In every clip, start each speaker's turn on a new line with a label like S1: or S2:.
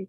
S1: 1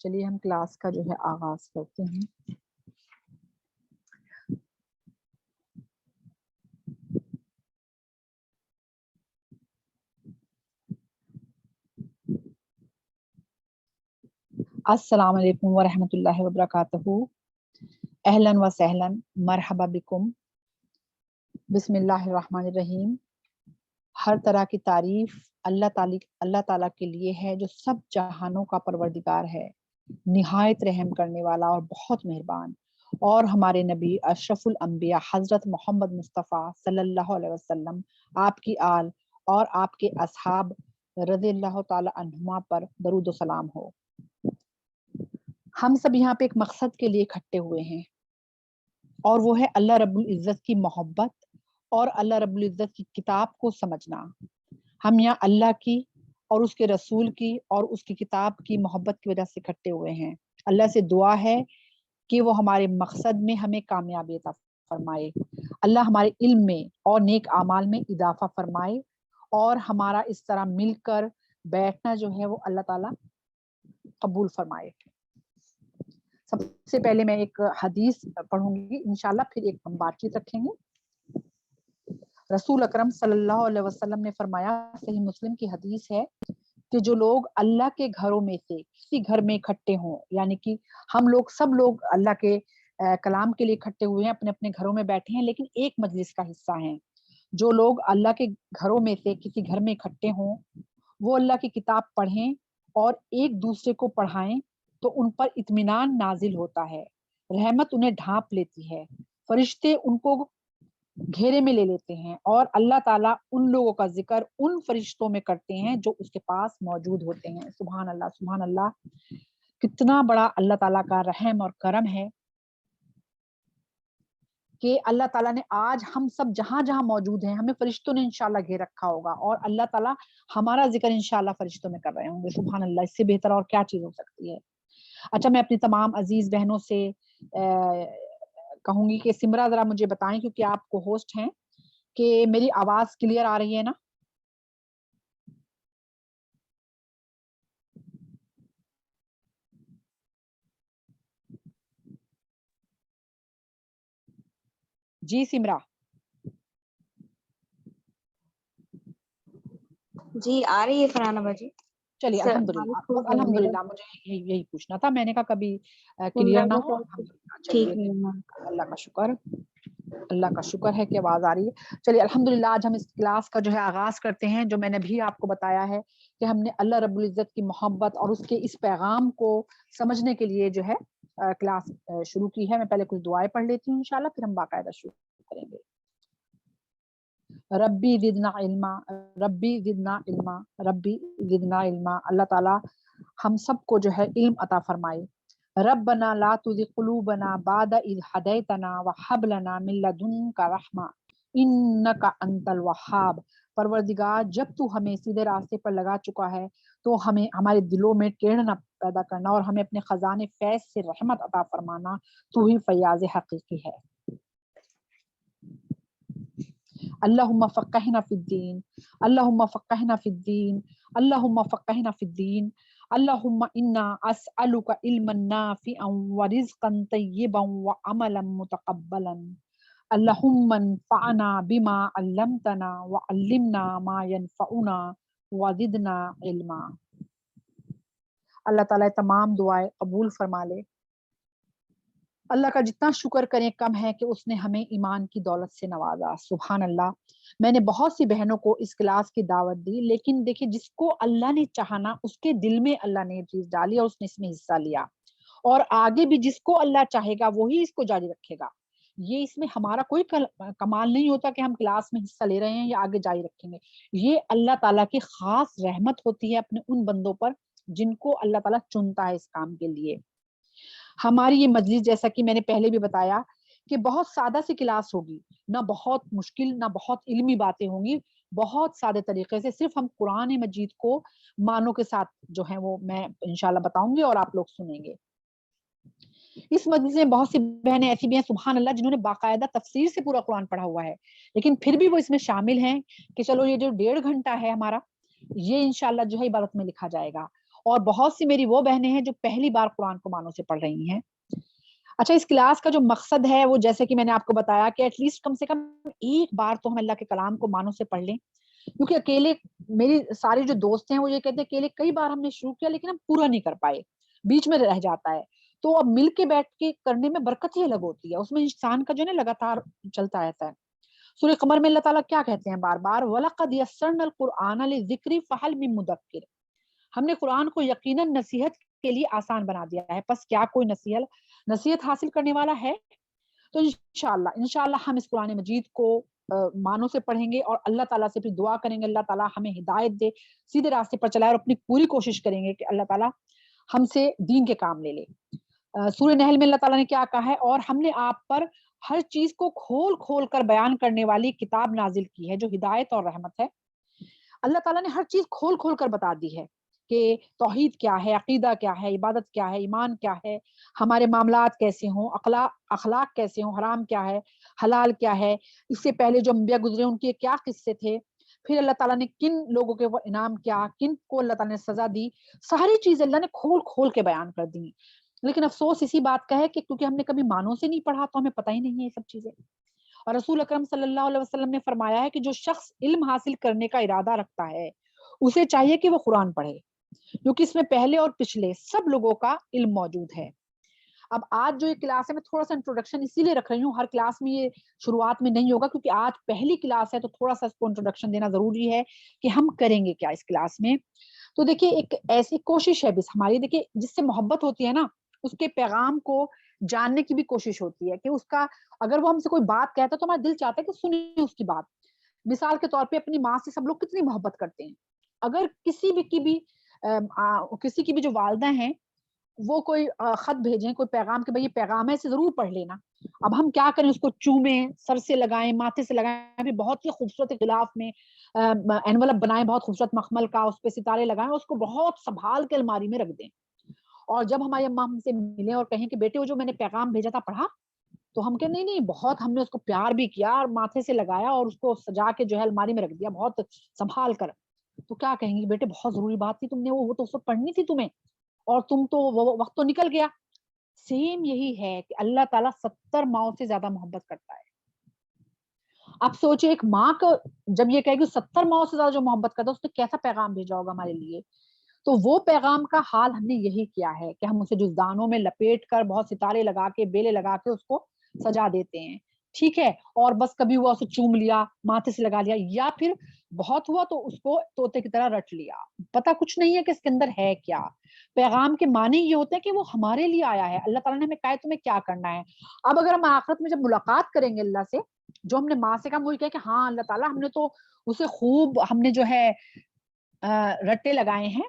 S1: چلیے ہم کلاس کا جو ہے آغاز کرتے ہیں. السلام علیکم ورحمۃ اللہ وبرکاتہ. اہلاً و سہلاً، مرحبا بکم. بسم اللہ الرحمن الرحیم. ہر طرح کی تعریف اللہ تعالیٰ کے لیے ہے جو سب جہانوں کا پروردگار ہے، نہایت رحم کرنے والا اور بہت مہربان. اور ہمارے نبی اشرف الانبیاء حضرت محمد مصطفیٰ صلی اللہ علیہ وسلم، آپ کی آل اور آپ کے اصحاب رضی اللہ تعالی عنہما پر درود و سلام ہو. ہم سب یہاں پہ ایک مقصد کے لیے اکٹھے ہوئے ہیں، اور وہ ہے اللہ رب العزت کی محبت اور اللہ رب العزت کی کتاب کو سمجھنا. ہم یہاں اللہ کی اور اس کے رسول کی اور اس کی کتاب کی محبت کی وجہ سے اکٹھے ہوئے ہیں. اللہ سے دعا ہے کہ وہ ہمارے مقصد میں ہمیں کامیابی عطا فرمائے. اللہ ہمارے علم میں اور نیک اعمال میں اضافہ فرمائے، اور ہمارا اس طرح مل کر بیٹھنا جو ہے وہ اللہ تعالیٰ قبول فرمائے. سب سے پہلے میں ایک حدیث پڑھوں گی انشاءاللہ، پھر ایک ہم بات چیت رکھیں گے. رسول اکرم صلی اللہ علیہ وسلم نے فرمایا، صحیح مسلم کی حدیث ہے، کہ جو لوگ اللہ کے گھروں میں سے کسی گھر میں اکٹھے ہوں، یعنی کہ ہم لوگ سب لوگ اللہ کے کلام کے لیے اکٹھے ہوئے ہیں، اپنے اپنے گھروں میں بیٹھے ہیں، لیکن ایک مجلس کا حصہ ہیں. جو لوگ اللہ کے گھروں میں سے کسی گھر میں اکٹھے ہوں، وہ اللہ کی کتاب پڑھیں اور ایک دوسرے کو پڑھائیں تو ان پر اطمینان نازل ہوتا ہے، رحمت انہیں ڈھانپ لیتی ہے، فرشتے ان کو گھیرے میں لے لیتے ہیں، اور اللہ تعالیٰ ان لوگوں کا ذکر ان فرشتوں میں کرتے ہیں جو اس کے پاس موجود ہوتے ہیں. سبحان اللہ، سبحان اللہ. کتنا بڑا اللہ تعالیٰ کا رحم اور کرم ہے کہ اللہ تعالیٰ نے آج ہم سب جہاں جہاں موجود ہیں، ہمیں فرشتوں نے انشاءاللہ گھیر رکھا ہوگا، اور اللہ تعالیٰ ہمارا ذکر انشاءاللہ فرشتوں میں کر رہے ہوں گے. سبحان اللہ، اس سے بہتر اور کیا چیز ہو سکتی ہے. اچھا، میں اپنی تمام عزیز بہنوں سے کہوں گی کہ سمرا ذرا مجھے بتائیں، کیونکہ آپ کو ہوسٹ ہیں، کہ میری آواز کلیئر آ رہی ہے نا؟ جی سمرا.
S2: جی آ رہی ہے فرحانہ باجی.
S1: چلیے الحمدللہ مجھے یہی پوچھنا تھا، میں نے کہا کبھی کلیئر نہ ہو.
S2: ٹھیک،
S1: اللہ کا شکر، اللہ کا شکر ہے کہ آواز آ رہی ہے. چلیے الحمدللہ، آج ہم اس کلاس کا جو ہے آغاز کرتے ہیں، جو میں نے بھی آپ کو بتایا ہے کہ ہم نے اللہ رب العزت کی محبت اور اس کے اس پیغام کو سمجھنے کے لیے جو ہے کلاس شروع کی ہے. میں پہلے کچھ دعائیں پڑھ لیتی ہوں انشاءاللہ، پھر ہم باقاعدہ شروع کریں گے. ربی زدنا علما، ربی زدنا علما، ربی زدنا علما. اللہ تعالیٰ ہم سب کو جو ہے علم عطا فرمائے. ربنا لا تزغ قلوبنا بعد اذ ہدیتنا وہب لنا من لدنک رحمہ انک انت الوہاب. پروردگار، جب تو ہمیں سیدھے راستے پر لگا چکا ہے تو ہمیں ہمارے دلوں میں ٹیڑھ نہ پیدا کرنا، اور ہمیں اپنے خزانے فیض سے رحمت عطا فرمانا. تو ہی فیاض حقیقی ہے. اللہم فقہنا فی الدین، اللہم فقہنا فی الدین، اللہم فقہنا فی الدین. اللہم انا اسألک علما نافعا ورزقا طیبا وعملا متقبلا. اللہم انفعنا بما علمتنا وعلمنا ما ينفعنا وزدنا علما. اللہ تعالیٰ تمام دعائیں قبول فرما لے. اللہ کا جتنا شکر کریں کم ہے کہ اس نے ہمیں ایمان کی دولت سے نوازا. سبحان اللہ. میں نے بہت سی بہنوں کو اس کلاس کی دعوت دی، لیکن دیکھیں جس کو اللہ نے چاہنا اس کے دل میں اللہ نے چیز ڈالی اور اس نے اس میں حصہ لیا، اور آگے بھی جس کو اللہ چاہے گا وہی اس کو جاری رکھے گا. یہ اس میں ہمارا کوئی کمال نہیں ہوتا کہ ہم کلاس میں حصہ لے رہے ہیں یا آگے جاری رکھیں گے. یہ اللہ تعالیٰ کی خاص رحمت ہوتی ہے اپنے ان بندوں پر جن کو اللہ تعالیٰ چنتا ہے اس کام کے لیے. ہماری یہ مجلس، جیسا کہ میں نے پہلے بھی بتایا، کہ بہت سادہ سی کلاس ہوگی، نہ بہت مشکل نہ بہت علمی باتیں ہوں گی. بہت سادے طریقے سے صرف ہم قرآن مجید کو معنوں کے ساتھ جو ہے وہ میں انشاءاللہ بتاؤں گی اور آپ لوگ سنیں گے. اس مجلس میں بہت سی بہنیں ایسی بھی ہیں سبحان اللہ جنہوں نے باقاعدہ تفسیر سے پورا قرآن پڑھا ہوا ہے، لیکن پھر بھی وہ اس میں شامل ہیں کہ چلو یہ جو 1.5 گھنٹہ ہے ہمارا، یہ انشاءاللہ جو ہے عبادت میں لکھا جائے گا. اور بہت سی میری وہ بہنیں ہیں جو پہلی بار قرآن کو مانوں سے پڑھ رہی ہیں. اچھا, اس کلاس کا جو مقصد ہے وہ جیسے کہ میں نے آپ کو بتایا کہ ایٹ لیسٹ کم سے کم ایک بار تو ہم اللہ کے کلام کو مانوں سے پڑھ لیں, کیونکہ اکیلے میری ساری جو دوست ہیں وہ یہ کہتے ہیں اکیلے کئی بار ہم نے شروع کیا لیکن ہم پورا نہیں کر پائے, بیچ میں رہ جاتا ہے. تو اب مل کے بیٹھ کے کرنے میں برکت ہی الگ ہوتی ہے, اس میں انسان کا جو ہے نا لگاتار چلتا رہتا ہے. سورہ قمر میں اللہ تعالیٰ کیا کہتے ہیں بار بار, وَلَقَدْ يَسَّرْنَا الْقُرْآنَ لِلذِّكْرِ فَهَلْ مِن مُدَّكِّرٍ, ہم نے قرآن کو یقیناً نصیحت کے لیے آسان بنا دیا ہے, پس کیا کوئی نصیحت حاصل کرنے والا ہے؟ تو انشاءاللہ ہم اس قرآن مجید کو مانوں سے پڑھیں گے اور اللہ تعالیٰ سے پھر دعا کریں گے اللہ تعالیٰ ہمیں ہدایت دے, سیدھے راستے پر چلائے, اور اپنی پوری کوشش کریں گے کہ اللہ تعالیٰ ہم سے دین کے کام لے لے. سورہ نحل میں اللہ تعالیٰ نے کیا کہا ہے, اور ہم نے آپ پر ہر چیز کو کھول کھول کر بیان کرنے والی کتاب نازل کی ہے جو ہدایت اور رحمت ہے. اللہ تعالیٰ نے ہر چیز کھول کھول کر بتا دی ہے کہ توحید کیا ہے, عقیدہ کیا ہے, عبادت کیا ہے, ایمان کیا ہے, ہمارے معاملات کیسے ہوں, اخلاق کیسے ہوں, حرام کیا ہے, حلال کیا ہے, اس سے پہلے جو انبیاء گزرے ان کے کیا قصے تھے, پھر اللہ تعالیٰ نے کن لوگوں کے وہ انعام کیا, کن کو اللہ تعالیٰ نے سزا دی, ساری چیزیں اللہ نے کھول کھول کے بیان کر دی. لیکن افسوس اسی بات کا ہے کہ کیونکہ ہم نے کبھی مانوں سے نہیں پڑھا تو ہمیں پتہ ہی نہیں ہے یہ سب چیزیں. اور رسول اکرم صلی اللہ علیہ وسلم نے فرمایا ہے کہ جو شخص علم حاصل کرنے کا ارادہ رکھتا ہے اسے چاہیے کہ وہ قرآن پڑھے, کیونکہ اس میں پہلے اور پچھلے سب لوگوں کا علم موجود ہے. اب آج جو یہ کلاس ہے میں تھوڑا سا انٹروڈکشن اسی لیے رکھ رہی ہوں, ہر کلاس میں یہ شروعات میں نہیں ہوگا کیونکہ آج پہلی کلاس ہے تو تھوڑا سا اس کو انٹروڈکشن دینا ضروری ہے کہ ہم کریں گے کیا اس کلاس میں. تو دیکھیے ایک ایسی کوشش ہے بس ہماری, دیکھیے جس سے محبت ہوتی ہے نا اس کے پیغام کو جاننے کی بھی کوشش ہوتی ہے کہ اس کا اگر وہ ہم سے کوئی بات کہتا ہے تو ہمارا دل چاہتا ہے کہ سنیں اس کی بات. مثال کے طور پہ اپنی ماں سے سب لوگ کتنی محبت کرتے ہیں, اگر کسی کی بھی جو والدہ ہیں وہ کوئی خط بھیجیں, کوئی پیغام کہ بھئی یہ پیغام ہے اسے ضرور پڑھ لینا, اب ہم کیا کریں, اس کو چومیں, سر سے لگائیں, ماتھے سے لگائیں, پھر بہت ہی خوبصورت غلاف میں انویلپ بنائیں, بہت خوبصورت مخمل کا, اس پہ ستارے لگائیں, اس کو بہت سنبھال کے الماری میں رکھ دیں. اور جب ہماری اماں ہم سے ملیں اور کہیں کہ بیٹے وہ جو میں نے پیغام بھیجا تھا پڑھا, تو ہم کہیں نہیں بہت ہم نے اس کو پیار بھی کیا اور ماتھے سے لگایا اور اس کو سجا کے جو ہے الماری میں رکھ دیا بہت سنبھال کر. تو کیا کہیں گے, بیٹے بہت ضروری بات تھی, تم نے وہ تو اس وقت پڑھنی تھی تمہیں, اور تم تو وہ وقت تو نکل گیا. سیم یہی ہے کہ اللہ تعالیٰ 70 ماؤں سے زیادہ محبت کرتا ہے. اب سوچے ایک ماں کو جب یہ کہے کہ 70 ماؤں سے زیادہ جو محبت کرتا ہے اس نے کیسا پیغام بھیجا ہوگا ہمارے لیے. تو وہ پیغام کا حال ہم نے یہی کیا ہے کہ ہم اسے جزدانوں میں لپیٹ کر بہت ستارے لگا کے بیلے لگا کے اس کو سجا دیتے ہیں, ٹھیک ہے, اور بس کبھی ہوا اسے چوم لیا, ماتھے سے لگا لیا, یا پھر بہت ہوا تو اس کو طوطے کی طرح رٹ لیا, پتہ کچھ نہیں ہے کہ اس کے اندر ہے کیا. پیغام کے معنی یہ ہوتے ہیں کہ وہ ہمارے لیے آیا ہے, اللہ تعالیٰ نے ہمیں کہا ہے تمہیں کیا کرنا ہے. اب اگر ہم آخرت میں جب ملاقات کریں گے اللہ سے, جو ہم نے ماں سے کہا وہی کہے کہ ہاں اللہ تعالیٰ ہم نے تو اسے خوب ہم نے جو ہے رٹے لگائے ہیں,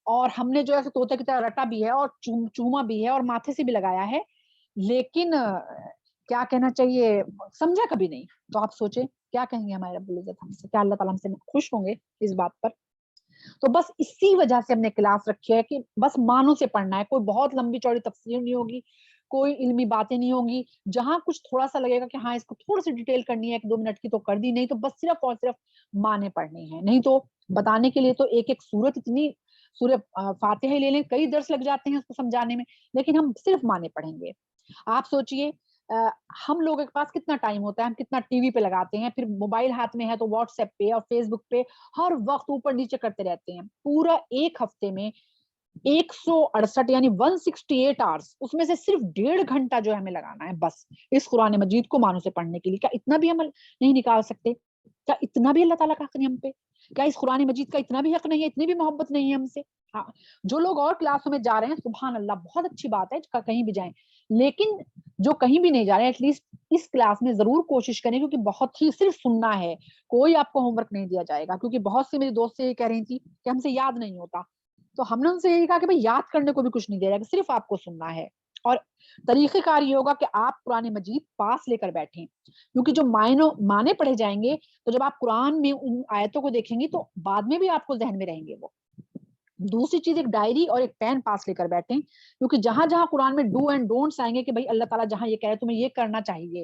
S1: اور ہم نے جو ہے طوطے کی طرح رٹا بھی ہے اور چوما بھی ہے اور ماتھے سے بھی لگایا ہے, لیکن کیا کہنا چاہیے سمجھا کبھی نہیں. تو آپ سوچیں کیا کہیں گے ہمارے رب العزت ہم سے, کیا اللہ تعالیٰ ہم سے خوش ہوں گے اس بات پر. تو بس اسی وجہ سے ہم نے کلاس رکھی ہے کہ بس مانوں سے پڑھنا ہے, کوئی بہت لمبی چوڑی تفسیر نہیں ہوگی, کوئی علمی باتیں نہیں ہوں گی, جہاں کچھ تھوڑا سا لگے گا کہ ہاں اس کو تھوڑا سی ڈیٹیل کرنی ہے 1-2 منٹ کی تو کر دی, نہیں تو بس صرف اور صرف معنی پڑھنے ہیں. نہیں تو بتانے کے لیے تو ایک سورت اتنی سورہ فاتحہ لے لیں کئی درس لگ جاتے ہیں اس کو سمجھانے میں, لیکن ہم صرف معنی پڑھیں گے. آپ سوچئے ہم لوگوں کے پاس کتنا ٹائم ہوتا ہے, ہم کتنا ٹی وی پہ لگاتے ہیں, پھر موبائل ہاتھ میں ہے تو واٹس ایپ پہ اور فیس بک پہ ہر وقت اوپر نیچے کرتے رہتے ہیں. پورا ایک ہفتے میں 168 یعنی 168 آورس, اس میں سے صرف 1.5 گھنٹہ جو ہمیں لگانا ہے بس اس قرآن مجید کو معنوں سے پڑھنے کے لیے. کیا اتنا بھی عمل نہیں نکال سکتے؟ کیا اتنا بھی اللہ تعالیٰ کا حق نہیں ہم پہ؟ کیا اس قرآن مجید کا اتنا بھی حق نہیں ہے, اتنی بھی محبت نہیں ہے ہم سے؟ ہاں, جو لوگ اور کلاسوں میں جا رہے ہیں سبحان اللہ بہت اچھی بات ہے, کہیں بھی جائیں, لیکن جو کہیں بھی نہیں جا رہے ہیں ایٹ لیسٹ اس کلاس میں ضرور کوشش کریں, کیونکہ بہت ہی صرف سننا ہے, کوئی آپ کو ہوم ورک نہیں دیا جائے گا. کیونکہ بہت سی میری دوست یہ کہہ رہی تھی کہ ہم سے یاد نہیں ہوتا, تو ہم نے ان سے یہی کہا کہ بھائی یاد کرنے کو بھی کچھ نہیں دے رہا, صرف آپ کو سننا ہے. اور طریقہ کار یہ ہوگا کہ آپ قرآن مجید پاس لے کر بیٹھیں, کیونکہ جو معنی پڑھے جائیں گے تو جب آپ قرآن میں ان آیتوں کو دیکھیں گے تو بعد میں بھی آپ کو ذہن میں رہیں گے وہ. دوسری چیز ایک ڈائری اور ایک پین پاس لے کر بیٹھیں, کیونکہ جہاں جہاں قرآن میں ڈو اینڈ ڈونٹس آئیں گے کہ بھائی اللہ تعالیٰ جہاں یہ کہہ رہے تمہیں یہ کرنا چاہیے,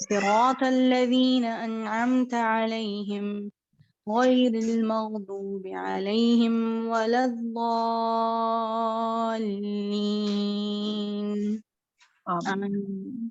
S2: صراط الذين أنعمت عليهم غير المغضوب عليهم ولا الضالين آمين.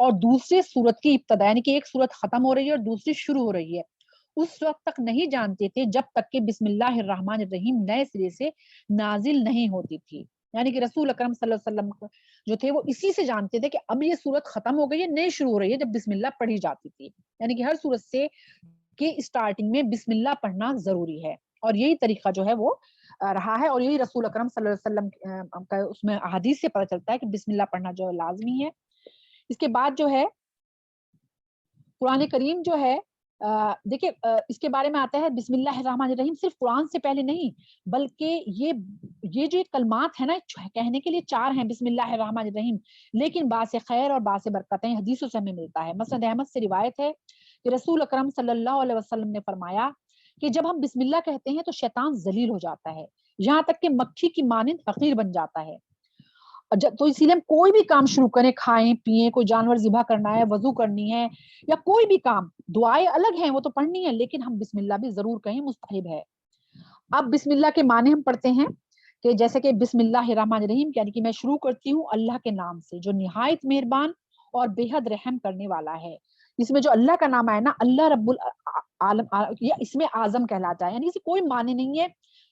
S1: اور دوسرے سورت کی ابتدا یعنی کہ ایک سورت ختم ہو رہی ہے اور دوسری شروع ہو رہی ہے، اس وقت تک نہیں جانتے تھے جب تک کہ بسم اللہ الرحمن الرحیم نئے سرے سے نازل نہیں ہوتی تھی. یعنی کہ رسول اکرم صلی اللہ علیہ وسلم جو تھے وہ اسی سے جانتے تھے کہ اب یہ سورت ختم ہو گئی ہے، نئی شروع ہو رہی ہے، جب بسم اللہ پڑھی جاتی تھی. یعنی کہ ہر سورت سے کہ اسٹارٹنگ میں بسم اللہ پڑھنا ضروری ہے، اور یہی طریقہ جو ہے وہ رہا ہے، اور یہی رسول اکرم صلی اللہ علیہ وسلم کا اس میں احادیث سے پتہ چلتا ہے کہ بسم اللہ پڑھنا جو ہے لازمی ہے. اس کے بعد جو ہے قرآن کریم جو ہے دیکھیں اس کے بارے میں آتا ہے بسم اللہ الرحمن الرحیم صرف قرآن سے پہلے نہیں، بلکہ یہ جو کلمات ہیں نا کہنے کے لیے 4 ہیں بسم اللہ الرحمن الرحیم، لیکن باعث خیر اور باعث برکتیں حدیثوں سے ہمیں ملتا ہے. مسند احمد سے روایت ہے کہ رسول اکرم صلی اللہ علیہ وسلم نے فرمایا کہ جب ہم بسم اللہ کہتے ہیں تو شیطان ذلیل ہو جاتا ہے، یہاں تک کہ مکھی کی مانند فقیر بن جاتا ہے. تو اسی لیے ہم کوئی بھی کام شروع کریں، کھائیں پیئیں، کوئی جانور ذبح کرنا ہے، وضو کرنی ہے، یا کوئی بھی کام، دعائیں الگ ہیں وہ تو پڑھنی ہے، لیکن ہم بسم اللہ بھی ضرور کہیں، مستحب ہے. اب بسم اللہ کے معنی ہم پڑھتے ہیں کہ جیسے کہ بسم اللہ الرحمن الرحیم یعنی کہ میں شروع کرتی ہوں اللہ کے نام سے جو نہایت مہربان اور بے حد رحم کرنے والا ہے. اس میں جو اللہ کا نام ہے نا، اللہ رب العالم، یا اس میں اعظم کہلاتا ہے، یعنی اسے کوئی معنی نہیں ہے،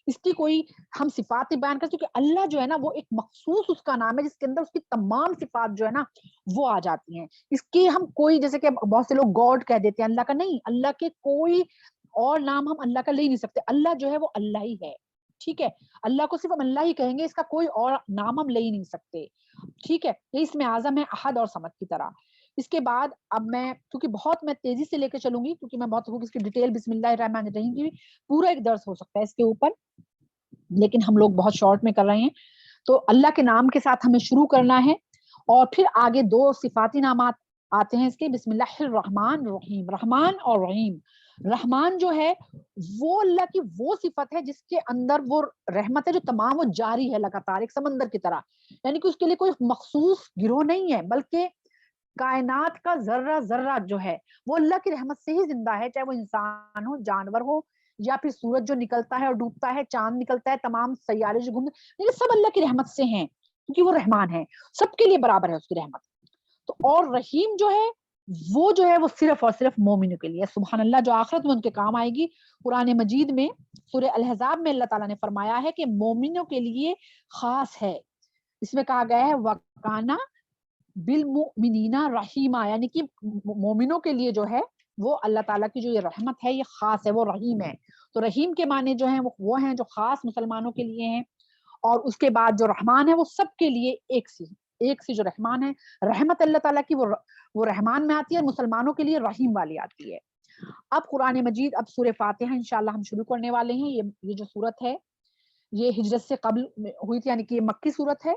S1: اس کی کوئی ہم صفات بیان کرتے، کیونکہ اللہ جو ہے نا وہ ایک مخصوص اس کا نام ہے جس کے اندر اس کی تمام صفات جو ہے نا وہ آ جاتی ہیں. اس کی ہم کوئی جیسے کہ بہت سے لوگ گاڈ کہہ دیتے ہیں، اللہ کا نہیں، اللہ کے کوئی اور نام ہم اللہ کا لے نہیں سکتے. اللہ جو ہے وہ اللہ ہی ہے، ٹھیک ہے، اللہ کو صرف ہم اللہ ہی کہیں گے، اس کا کوئی اور نام ہم لے ہی نہیں سکتے، ٹھیک ہے. یہ اس میں اعظم ہے، احد اور صمد کی طرح. اس کے بعد اب میں کیونکہ بہت میں تیزی سے لے کے چلوں گی، کیونکہ میں بہت اس کی ڈیٹیل بسم اللہ الرحمن الرحیم کی پورا ایک درس ہو سکتا ہے اس کے اوپر، لیکن ہم لوگ بہت شارٹ میں کر رہے ہیں. تو اللہ کے نام کے ساتھ ہمیں شروع کرنا ہے، اور پھر آگے 2 صفاتی نامات آتے ہیں اس کے، بسم اللہ الرحمن الرحیم، رحمان اور رحیم. رحمان جو ہے وہ اللہ کی وہ صفت ہے جس کے اندر وہ رحمت ہے جو تمام وہ جاری ہے لگاتار ایک سمندر کی طرح، یعنی کہ اس کے لیے کوئی مخصوص گروہ نہیں ہے، بلکہ کائنات کا ذرہ ذرہ جو ہے وہ اللہ کی رحمت سے ہی زندہ ہے، چاہے وہ انسان ہو، جانور ہو، یا پھر سورج جو نکلتا ہے اور ڈوبتا ہے، چاند نکلتا ہے، تمام سیارے جو گھومتے ہیں، یہ سب اللہ کی رحمت سے ہیں، کیونکہ وہ رحمان ہے، سب کے لیے برابر ہے اس کی رحمت. تو اور رحیم جو ہے وہ صرف اور صرف مومنوں کے لیے. سبحان اللہ، جو آخرت میں ان کے کام آئے گی. قرآن مجید میں سورہ الحزاب میں اللہ تعالیٰ نے فرمایا ہے کہ مومنوں کے لیے خاص ہے. اس میں کہا گیا ہے وَقَانَ بالمؤمنین رحیما، یعنی کہ مومنوں کے لیے جو ہے وہ اللہ تعالیٰ کی جو یہ رحمت ہے یہ خاص ہے، وہ رحیم ہے. تو رحیم کے معنی جو ہیں وہ ہیں جو خاص مسلمانوں کے لیے ہیں، اور اس کے بعد جو رحمان ہے وہ سب کے لیے ایک سی جو رحمان ہے، رحمت اللہ تعالیٰ کی وہ رحمان میں آتی ہے، اور مسلمانوں کے لیے رحیم والی آتی ہے. اب قرآن مجید، اب سورہ فاتحہ انشاءاللہ ہم شروع کرنے والے ہیں. یہ جو سورت ہے یہ ہجرت سے قبل ہوئی تھی، یعنی کہ یہ مکی سورت ہے.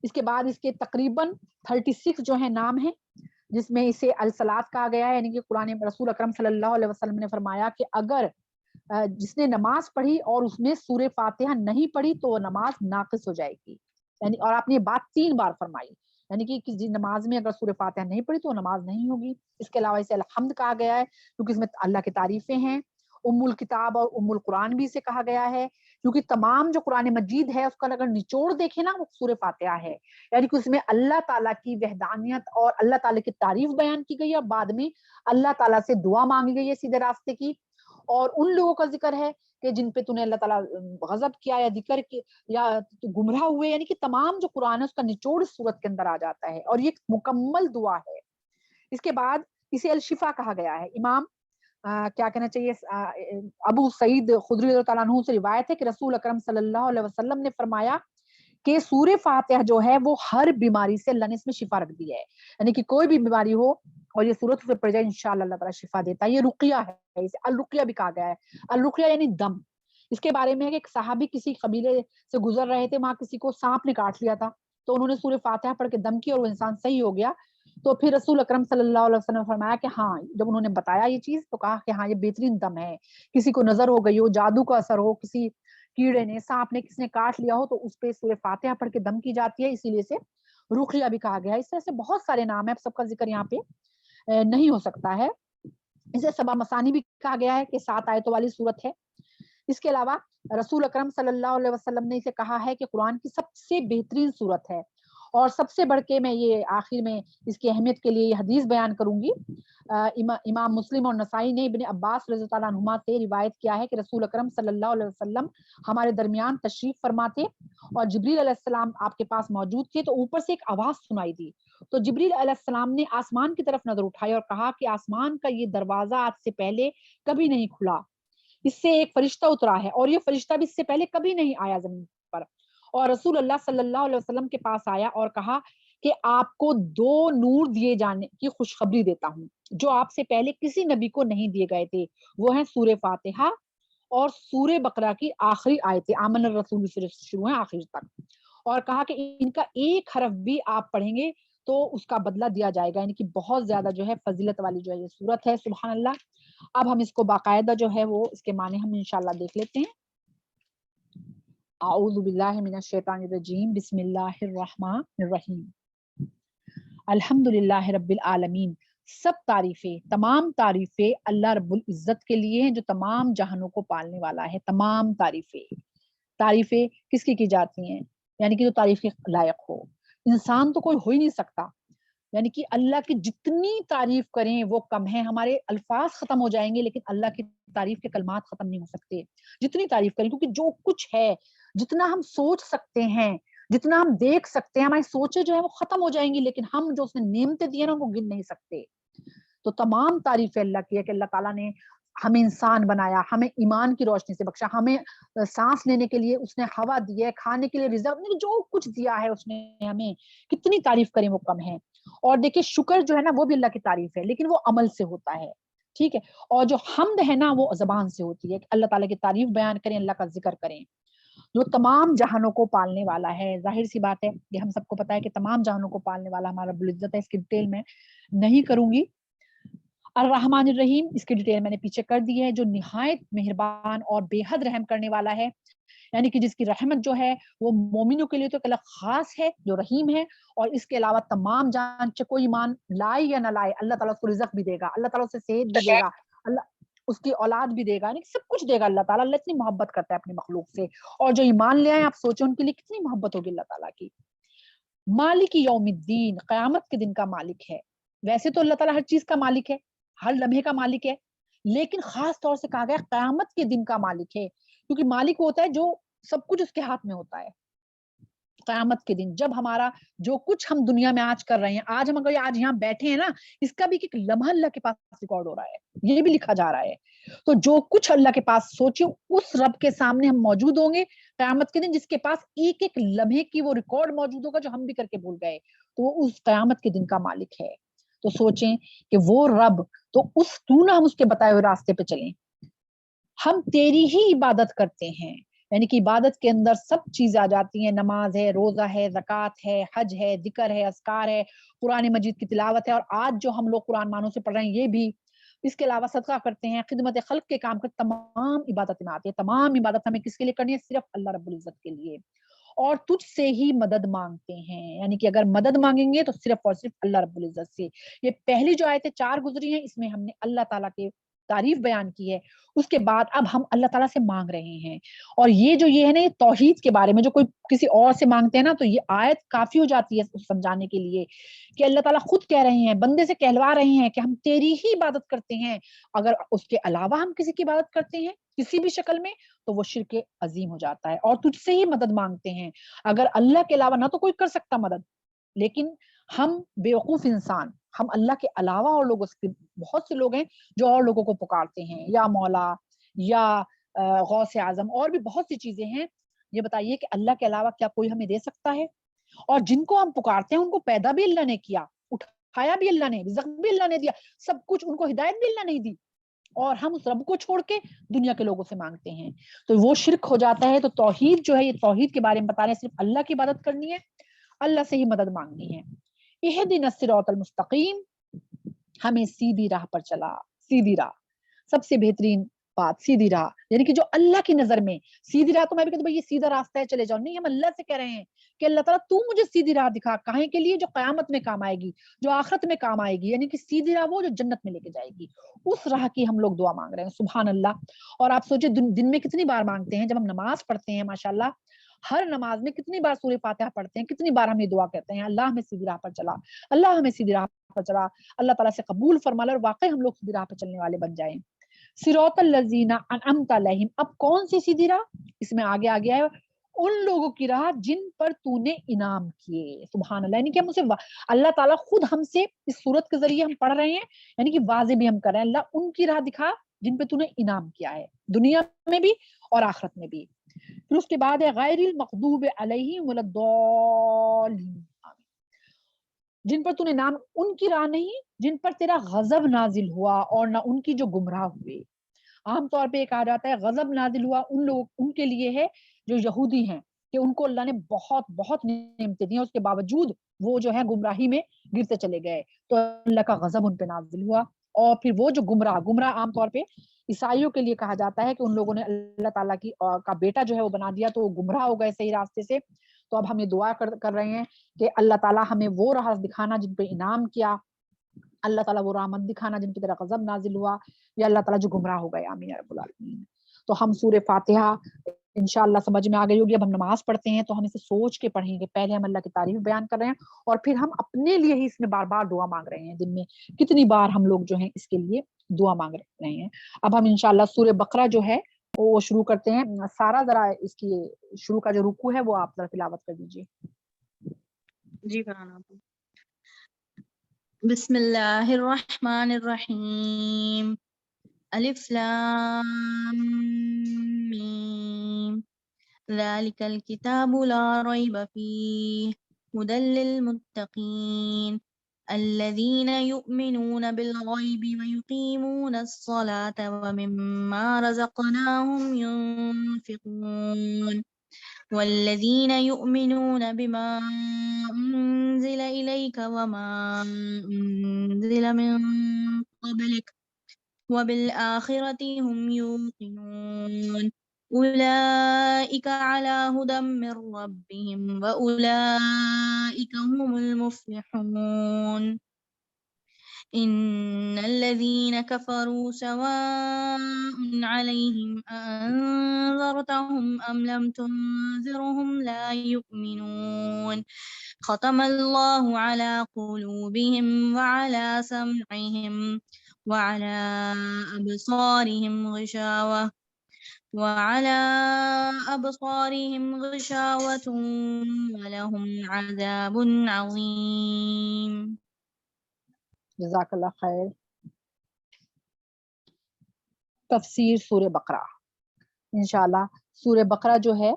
S1: اس کے بعد اس کے تقریباً 36 جو ہے نام ہیں، جس میں اسے الصلاۃ کہا گیا ہے، یعنی کہ قرآن رسول اکرم صلی اللہ علیہ وسلم نے فرمایا کہ اگر جس نے نماز پڑھی اور اس میں سورہ فاتحہ نہیں پڑھی تو وہ نماز ناقص ہو جائے گی. یعنی اور آپ نے یہ بات 3 بار فرمائی، یعنی کہ کسی نماز میں اگر سورہ فاتحہ نہیں پڑھی تو وہ نماز نہیں ہوگی. اس کے علاوہ اسے الحمد کہا گیا ہے کیونکہ اس میں اللہ کی تعریفیں ہیں. ام الکتاب اور ام القرآن بھی اسے کہا گیا ہے، کیونکہ تمام جو قرآن مجید ہے اس کا اگر نچوڑ دیکھیں نا وہ سورہ فاتحہ ہے، یعنی کہ اس میں اللہ تعالیٰ کی وحدانیت اور اللہ تعالیٰ کی تعریف بیان کی گئی ہے، اور بعد میں اللہ تعالیٰ سے دعا مانگی گئی ہے سیدھے راستے کی، اور ان لوگوں کا ذکر ہے کہ جن پہ نے اللہ تعالیٰ غضب کیا یا ذکر کی یا گمراہ ہوئے، یعنی کہ تمام جو قرآن ہے اس کا نچوڑ اس صورت کے اندر آ جاتا ہے، اور یہ ایک مکمل دعا ہے. اس کے بعد اسے الشفا کہا گیا ہے. امام کیا کہنا چاہیے، ابو سعید خدری رضی اللہ عنہ سے روایت ہے کہ رسول اکرم صلی اللہ علیہ وسلم نے فرمایا کہ سورہ فاتحہ جو ہے وہ ہر بیماری سے اللہ نے اس میں شفا رکھ دی ہے، یعنی کہ کوئی بھی بیماری ہو اور یہ سورت سے پڑھ جائے انشاءاللہ اللہ تعالیٰ شفا دیتا ہے. یہ رقیہ ہے، اسے الرقیہ بھی کہا گیا ہے. الرقیہ یعنی دم. اس کے بارے میں ہے کہ ایک صحابی کسی قبیلے سے گزر رہے تھے، وہاں کسی کو سانپ نے کاٹ لیا تھا، تو انہوں نے سورہ فاتحہ پڑھ کے دم کیا اور وہ انسان صحیح ہو گیا. تو پھر رسول اکرم صلی اللہ علیہ وسلم نے فرمایا کہ ہاں، جب انہوں نے بتایا یہ چیز تو کہا کہ ہاں یہ بہترین دم ہے. کسی کو نظر ہو گئی ہو، جادو کا اثر ہو، کسی کیڑے نے، سانپ نے کسی نے کاٹ لیا ہو تو اس پہ سورہ فاتحہ پڑھ کے دم کی جاتی ہے، اسی لیے سے رقیہ بھی کہا گیا ہے. اس طرح سے بہت سارے نام ہیں، سب کا ذکر یہاں پہ نہیں ہو سکتا ہے. اسے سبا مسانی بھی کہا گیا ہے کہ 7 آیتوں والی سورت ہے. اس کے علاوہ رسول اکرم صلی اللہ علیہ وسلم نے اسے کہا ہے کہ قرآن کی سب سے بہترین سورت ہے، اور سب سے بڑھ کے میں یہ آخر میں اس کی اہمیت کے لیے یہ حدیث بیان کروں گی. امام مسلم اور نسائی نے ابن عباس رضی اللہ عنہما سے روایت کیا ہے کہ رسول اکرم صلی اللہ علیہ وسلم ہمارے درمیان تشریف فرما تھے اور جبریل علیہ السلام آپ کے پاس موجود تھے. تو اوپر سے ایک آواز سنائی دی. تو جبریل علیہ السلام نے آسمان کی طرف نظر اٹھائی اور کہا کہ آسمان کا یہ دروازہ آج سے پہلے کبھی نہیں کھلا, اس سے ایک فرشتہ اترا ہے اور یہ فرشتہ بھی اس سے پہلے کبھی نہیں آیا زمین پر. اور رسول اللہ صلی اللہ علیہ وسلم کے پاس آیا اور کہا کہ آپ کو 2 نور دیے جانے کی خوشخبری دیتا ہوں جو آپ سے پہلے کسی نبی کو نہیں دیے گئے تھے. وہ ہیں سورہ فاتحہ اور سورہ بقرہ کی آخری آیتیں, آمن الرسول سے شروع ہیں آخر تک. اور کہا کہ ان کا ایک حرف بھی آپ پڑھیں گے تو اس کا بدلہ دیا جائے گا, یعنی کہ بہت زیادہ جو ہے فضیلت والی جو ہے یہ سورت ہے. سبحان اللہ. اب ہم اس کو باقاعدہ جو ہے وہ اس کے معنی ہم انشاءاللہ دیکھ لیتے ہیں. اعوذ باللہ من الشیطان الرجیم, بسم اللہ الرحمن الرحیم. الحمدللہ رب العالمین. سب تعریفیں, تمام تعریفیں اللہ رب العزت کے لیے ہیں جو تمام جہانوں کو پالنے والا ہے. تمام تعریفیں کس کی جاتی ہیں؟ یعنی کہ جو تعریف کے لائق ہو. انسان تو کوئی ہو ہی نہیں سکتا, یعنی کہ اللہ کی جتنی تعریف کریں وہ کم ہے. ہمارے الفاظ ختم ہو جائیں گے لیکن اللہ کی تعریف کے کلمات ختم نہیں ہو سکتے جتنی تعریف کریں, کیونکہ جو کچھ ہے, جتنا ہم سوچ سکتے ہیں, جتنا ہم دیکھ سکتے ہیں, ہماری سوچیں جو ہے وہ ختم ہو جائیں گی لیکن ہم جو اس نے نعمتیں دی ہیں نا وہ گن نہیں سکتے. تو تمام تعریفیں اللہ کی ہے کہ اللہ تعالیٰ نے ہمیں انسان بنایا, ہمیں ایمان کی روشنی سے بخشا, ہمیں سانس لینے کے لیے اس نے ہوا دی ہے, کھانے کے لیے رزق, جو کچھ دیا ہے اس نے ہمیں, کتنی تعریف کریں وہ کم ہے. اور دیکھیں شکر جو ہے نا وہ بھی اللہ کی تعریف ہے لیکن وہ عمل سے ہوتا ہے, ٹھیک ہے. اور جو حمد ہے نا وہ زبان سے ہوتی ہے کہ اللہ تعالیٰ کی تعریف بیان کریں, اللہ کا ذکر کریں, جو تمام جہانوں کو پالنے والا ہے. ظاہر سی بات ہے یہ ہم سب کو پتا ہے کہ تمام جہانوں کو پالنے والا ہمارا رب العزت ہے. اس کی ڈیٹیل میں نہیں کروں گی. الرحمن الرحیم, اس کی ڈیٹیل میں نے پیچھے کر دی ہے, جو نہایت مہربان اور بے حد رحم کرنے والا ہے, یعنی کہ جس کی رحمت جو ہے وہ مومنوں کے لیے تو الگ خاص ہے جو رحیم ہے, اور اس کے علاوہ تمام جان چاہے کوئی ایمان لائے یا نہ لائے اللہ تعالیٰ اس کو رزق بھی دے گا, اللہ تعالیٰ اسے صحت بھی دے گا, اللہ اس کی اولاد بھی دے گا, یعنی سب کچھ دے گا اللہ تعالیٰ. اللہ اتنی محبت کرتا ہے اپنی مخلوق سے, اور جو ایمان لے آئے آپ سوچیں ان کے لیے کتنی محبت ہوگی اللہ تعالیٰ کی. مالک یوم الدین, قیامت کے دن کا مالک ہے. ویسے تو اللہ تعالیٰ ہر چیز کا مالک ہے, ہر لمحے کا مالک ہے, لیکن خاص طور سے کہا گیا قیامت کے دن کا مالک ہے, کیونکہ مالک ہوتا ہے جو سب کچھ اس کے ہاتھ میں ہوتا ہے. قیامت کے دن جب ہمارا جو کچھ ہم دنیا میں آج کر رہے ہیں, آج ہم اگر آج یہاں بیٹھے ہیں نا, اس کا بھی ایک لمحہ اللہ کے پاس ریکارڈ ہو رہا ہے, یہ بھی لکھا جا رہا ہے. تو جو کچھ اللہ کے پاس سوچے اس رب کے سامنے ہم موجود ہوں گے قیامت کے دن, جس کے پاس ایک ایک لمحے کی وہ ریکارڈ موجود ہوگا جو ہم بھی کر کے بھول گئے, تو وہ اس قیامت کے دن کا مالک ہے. تو سوچیں کہ وہ رب, تو اس کیوں نہ ہم اس کے بتائے ہوئے راستے پہ چلیں. ہم تیری ہی عبادت کرتے ہیں, یعنی کہ عبادت کے اندر سب چیز آ جاتی ہیں, نماز ہے, روزہ ہے, زکوٰۃ ہے, حج ہے, ذکر ہے, اذکار ہے, قرآن مجید کی تلاوت ہے, اور آج جو ہم لوگ قرآن معنوں سے پڑھ رہے ہیں یہ بھی. اس کے علاوہ صدقہ کرتے ہیں, خدمت خلق کے کام کرتے, تمام عبادت میں آتے ہیں. تمام عبادت ہمیں کس کے لیے کرنی ہے؟ صرف اللہ رب العزت کے لیے. اور تجھ سے ہی مدد مانگتے ہیں, یعنی کہ اگر مدد مانگیں گے تو صرف اور صرف اللہ رب العزت سے. یہ پہلی جو آیتیں 4 گزری ہیں اس میں ہم نے اللہ تعالیٰ کے تعریف بیان کی ہے. اس کے بعد اب ہم اللہ تعالیٰ سے مانگ رہے ہیں, اور یہ ہے نا, یہ توحید کے بارے میں جو کوئی کسی اور سے مانگتے ہیں نا, تو یہ آیت کافی ہو جاتی ہے سمجھانے کے لیے کہ اللہ تعالیٰ خود کہہ رہے ہیں, بندے سے کہلوا رہے ہیں کہ ہم تیری ہی عبادت کرتے ہیں. اگر اس کے علاوہ ہم کسی کی عبادت کرتے ہیں کسی بھی شکل میں تو وہ شرک عظیم ہو جاتا ہے. اور تجھ سے ہی مدد مانگتے ہیں, اگر اللہ کے علاوہ نہ تو کوئی کر سکتا مدد, لیکن ہم بیوقوف انسان, ہم اللہ کے علاوہ اور لوگوں سے, بہت سے لوگ ہیں جو اور لوگوں کو پکارتے ہیں, یا مولا یا غوث اعظم, اور بھی بہت سی چیزیں ہیں. یہ بتائیے کہ اللہ کے علاوہ کیا کوئی ہمیں دے سکتا ہے؟ اور جن کو ہم پکارتے ہیں ان کو پیدا بھی اللہ نے کیا, اٹھایا بھی اللہ نے, رزق بھی اللہ نے دیا, سب کچھ, ان کو ہدایت بھی اللہ نے دی, اور ہم اس رب کو چھوڑ کے دنیا کے لوگوں سے مانگتے ہیں, تو وہ شرک ہو جاتا ہے. تو توحید جو ہے, یہ توحید کے بارے میں بتا رہے ہیں, صرف اللہ کی عبادت کرنی ہے, اللہ سے ہی مدد مانگنی ہے. اہدنا الصراط المستقیم, ہمیں سیدھی راہ پر چلا. سیدھی راہ, سب سے بہترین بات سیدھی راہ, یعنی کہ جو اللہ کی نظر میں سیدھی راہ. تو میں بھی کہتا ہوں یہ سیدھا راستہ ہے, چلے جاؤ, نہیں, ہم اللہ سے کہہ رہے ہیں کہ اللہ تعالیٰ تو مجھے سیدھی راہ دکھا. کہیں کے لیے؟ جو قیامت میں کام آئے گی, جو آخرت میں کام آئے گی, یعنی کہ سیدھی راہ وہ جو جنت میں لے کے جائے گی, اس راہ کی ہم لوگ دعا مانگ رہے ہیں. سبحان اللہ. اور آپ سوچے دن میں کتنی بار مانگتے ہیں, جب ہم نماز پڑھتے ہیں ماشاءاللہ, ہر نماز میں کتنی بار سورہ فاتحہ پڑھتے ہیں، کتنی بار ہم یہ دعا کہتے ہیں، اللہ ہمیں سیدھی راہ پر چلا، اللہ ہمیں سیدھی راہ پر چلا، اللہ تعالیٰ سے قبول فرما لے اور واقعی ہم لوگ سیدھی راہ پر چلنے والے بن جائیں۔ صراط الذین انعمت علیہم، اب کون سی سیدھی راہ؟ اس میں آگے آگے ہے ان لوگوں کی راہ جن پر تو نے انعام کیے۔ سبحان اللہ، یعنی کہ ہم اسے اللہ تعالیٰ خود ہم سے اس صورت کے ذریعے ہم پڑھ رہے ہیں، یعنی کہ واضح بھی ہم کر رہے ہیں، اللہ ان کی راہ دکھا جن پہ تو نے انعام کیا ہے، دنیا میں بھی اور آخرت میں بھی۔ پھر اس کے بعد ہے غیر المغضوب علیہم ولا الضالین، جن پر تو نے نام، ان کی راہ نہیں جن پر تیرا غضب نازل ہوا، اور نہ ان کی جو گمراہ ہوئے۔ عام طور پہ یہ کہا جاتا ہے غضب نازل ہوا ان لوگ، ان کے لیے ہے جو یہودی ہیں، کہ ان کو اللہ نے بہت بہت نعمتیں دی، اس کے باوجود وہ جو ہے گمراہی میں گرتے چلے گئے، تو اللہ کا غضب ان پہ نازل ہوا۔ اور پھر وہ جو گمراہ عام طور پہ عیسائیوں کے لیے کہا جاتا ہے کہ ان لوگوں نے اللہ تعالیٰ کا بیٹا جو ہے وہ بنا دیا، تو وہ گمراہ ہو گئے صحیح راستے سے۔ تو اب ہم یہ دعا کر رہے ہیں کہ اللہ تعالیٰ ہمیں وہ راہ دکھانا جن پہ انعام کیا، اللہ تعالیٰ وہ راہ مت دکھانا جن کی طرح غضب نازل ہوا، یا اللہ تعالیٰ جو گمراہ ہو گئے، آمین یا رب العالمین۔ تو ہم سورہ فاتحہ انشاءاللہ سمجھ میں آ گئی ہوگی۔ اب ہم نماز پڑھتے ہیں تو ہم اسے سوچ کے پڑھیں گے، پہلے ہم اللہ کی تعریف بیان کر رہے ہیں اور پھر ہم اپنے لیے ہی اس میں بار بار دعا مانگ رہے ہیں، دن میں کتنی بار ہم لوگ جو ہیں اس کے لیے دعا مانگ رہے ہیں۔ اب ہم انشاءاللہ سورہ بقرہ جو ہے وہ شروع کرتے ہیں۔ سارا ذرا اس کی شروع کا جو رکوع ہے وہ آپ ذرا تلاوت کر دیجیے۔
S2: جی کرانا آپ بسم اللہ الرحمن الرحیم، الف لام میم، ذالک الکتاب لا ریب فیہ ھدی للمتقین الذین یؤمنون بالغیب ویقیمون الصلاة ومما رزقناہم ینفقون والذین یؤمنون بما انزل الیک وما انزل من قبلک وبالآخرة هم یوقنون أولئك على هدى من ربهم وأولئك هم المفلحون إن الذين كفروا سواء عليهم أأنذرتهم أم لم تنذرهم لا يؤمنون ختم الله على قلوبهم وعلى سمعهم وعلى أبصارهم غشاوة ولهم عذاب عظيم۔
S1: جزاک اللہ خیر۔ تفسیر سورہ بقرہ، انشاءاللہ سورہ بقرہ جو ہے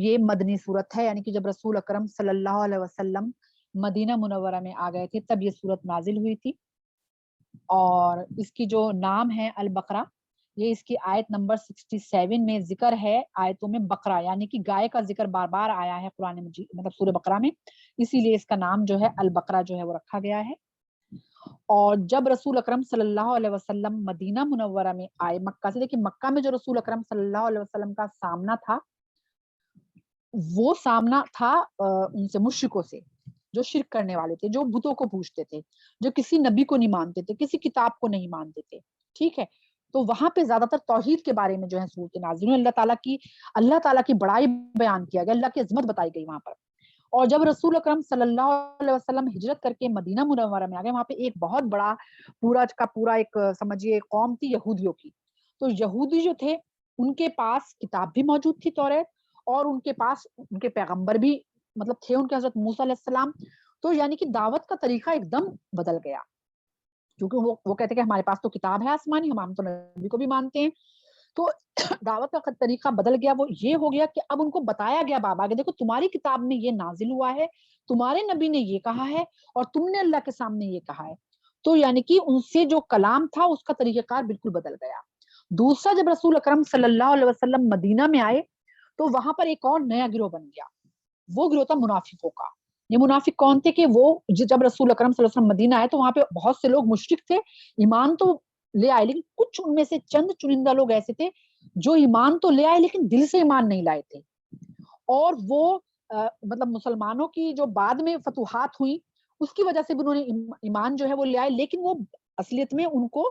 S1: یہ مدنی سورت ہے، یعنی کہ جب رسول اکرم صلی اللہ علیہ وسلم مدینہ منورہ میں آ گئے تھے تب یہ سورت نازل ہوئی تھی، اور اس کی جو نام ہے البقرہ، یہ اس کی آیت نمبر 67 میں ذکر ہے، آیتوں میں بقرہ یعنی کہ گائے کا ذکر بار بار آیا ہے قرآن مجید مطلب سورہ بقرہ میں، اسی لیے اس کا نام جو ہے البقرہ جو ہے وہ رکھا گیا ہے۔ اور جب رسول اکرم صلی اللہ علیہ وسلم مدینہ منورہ میں آئے مکہ سے، دیکھیں مکہ میں جو رسول اکرم صلی اللہ علیہ وسلم کا سامنا تھا وہ سامنا تھا ان سے مشرکوں سے، جو شرک کرنے والے تھے، جو بتوں کو پوجتے تھے، جو کسی نبی کو نہیں مانتے تھے، کسی کتاب کو نہیں مانتے تھے، ٹھیک ہے۔ تو وہاں پہ زیادہ تر توحید کے بارے میں جو ہے صورت نازل ہوئی، اللہ تعالیٰ کی بڑائی بیان کیا گیا، اللہ کی عظمت بتائی گئی وہاں پر۔ اور جب رسول اکرم صلی اللہ علیہ وسلم ہجرت کر کے مدینہ منورہ میں آ گئے، وہاں پہ ایک بہت بڑا پورا ایک سمجھیے قوم تھی یہودیوں کی۔ تو یہودی جو تھے ان کے پاس کتاب بھی موجود تھی توریت، اور ان کے پاس ان کے پیغمبر بھی مطلب تھے ان کے حضرت موسیٰ علیہ السلام۔ تو یعنی کہ دعوت کا طریقہ ایک دم بدل گیا، کیونکہ وہ کہتے کہ ہمارے پاس تو کتاب ہے آسمانی، ہم تو نبی کو بھی مانتے ہیں۔ تو دعوت کا طریقہ بدل گیا، وہ یہ ہو گیا کہ اب ان کو بتایا گیا بابا کہ دیکھو تمہاری کتاب میں یہ نازل ہوا ہے، تمہارے نبی نے یہ کہا ہے، اور تم نے اللہ کے سامنے یہ کہا ہے۔ تو یعنی کہ ان سے جو کلام تھا اس کا طریقہ کار بالکل بدل گیا۔ دوسرا، جب رسول اکرم صلی اللہ علیہ وسلم مدینہ میں آئے تو وہاں پر ایک اور نیا گروہ بن گیا، وہ گروہ تھا منافقوں کا۔ یہ منافق کون تھے کہ وہ جب رسول اکرم صلی اللہ علیہ وسلم مدینہ آئے تو وہاں پہ بہت سے لوگ مشرک تھے، ایمان تو لے آئے، لیکن کچھ ان میں سے چند چنندہ لوگ ایسے تھے جو ایمان تو لے آئے لیکن دل سے ایمان نہیں لائے تھے، اور وہ مطلب مسلمانوں کی جو بعد میں فتوحات ہوئی اس کی وجہ سے بھی انہوں نے ایمان جو ہے وہ لے آئے، لیکن وہ اصلیت میں ان کو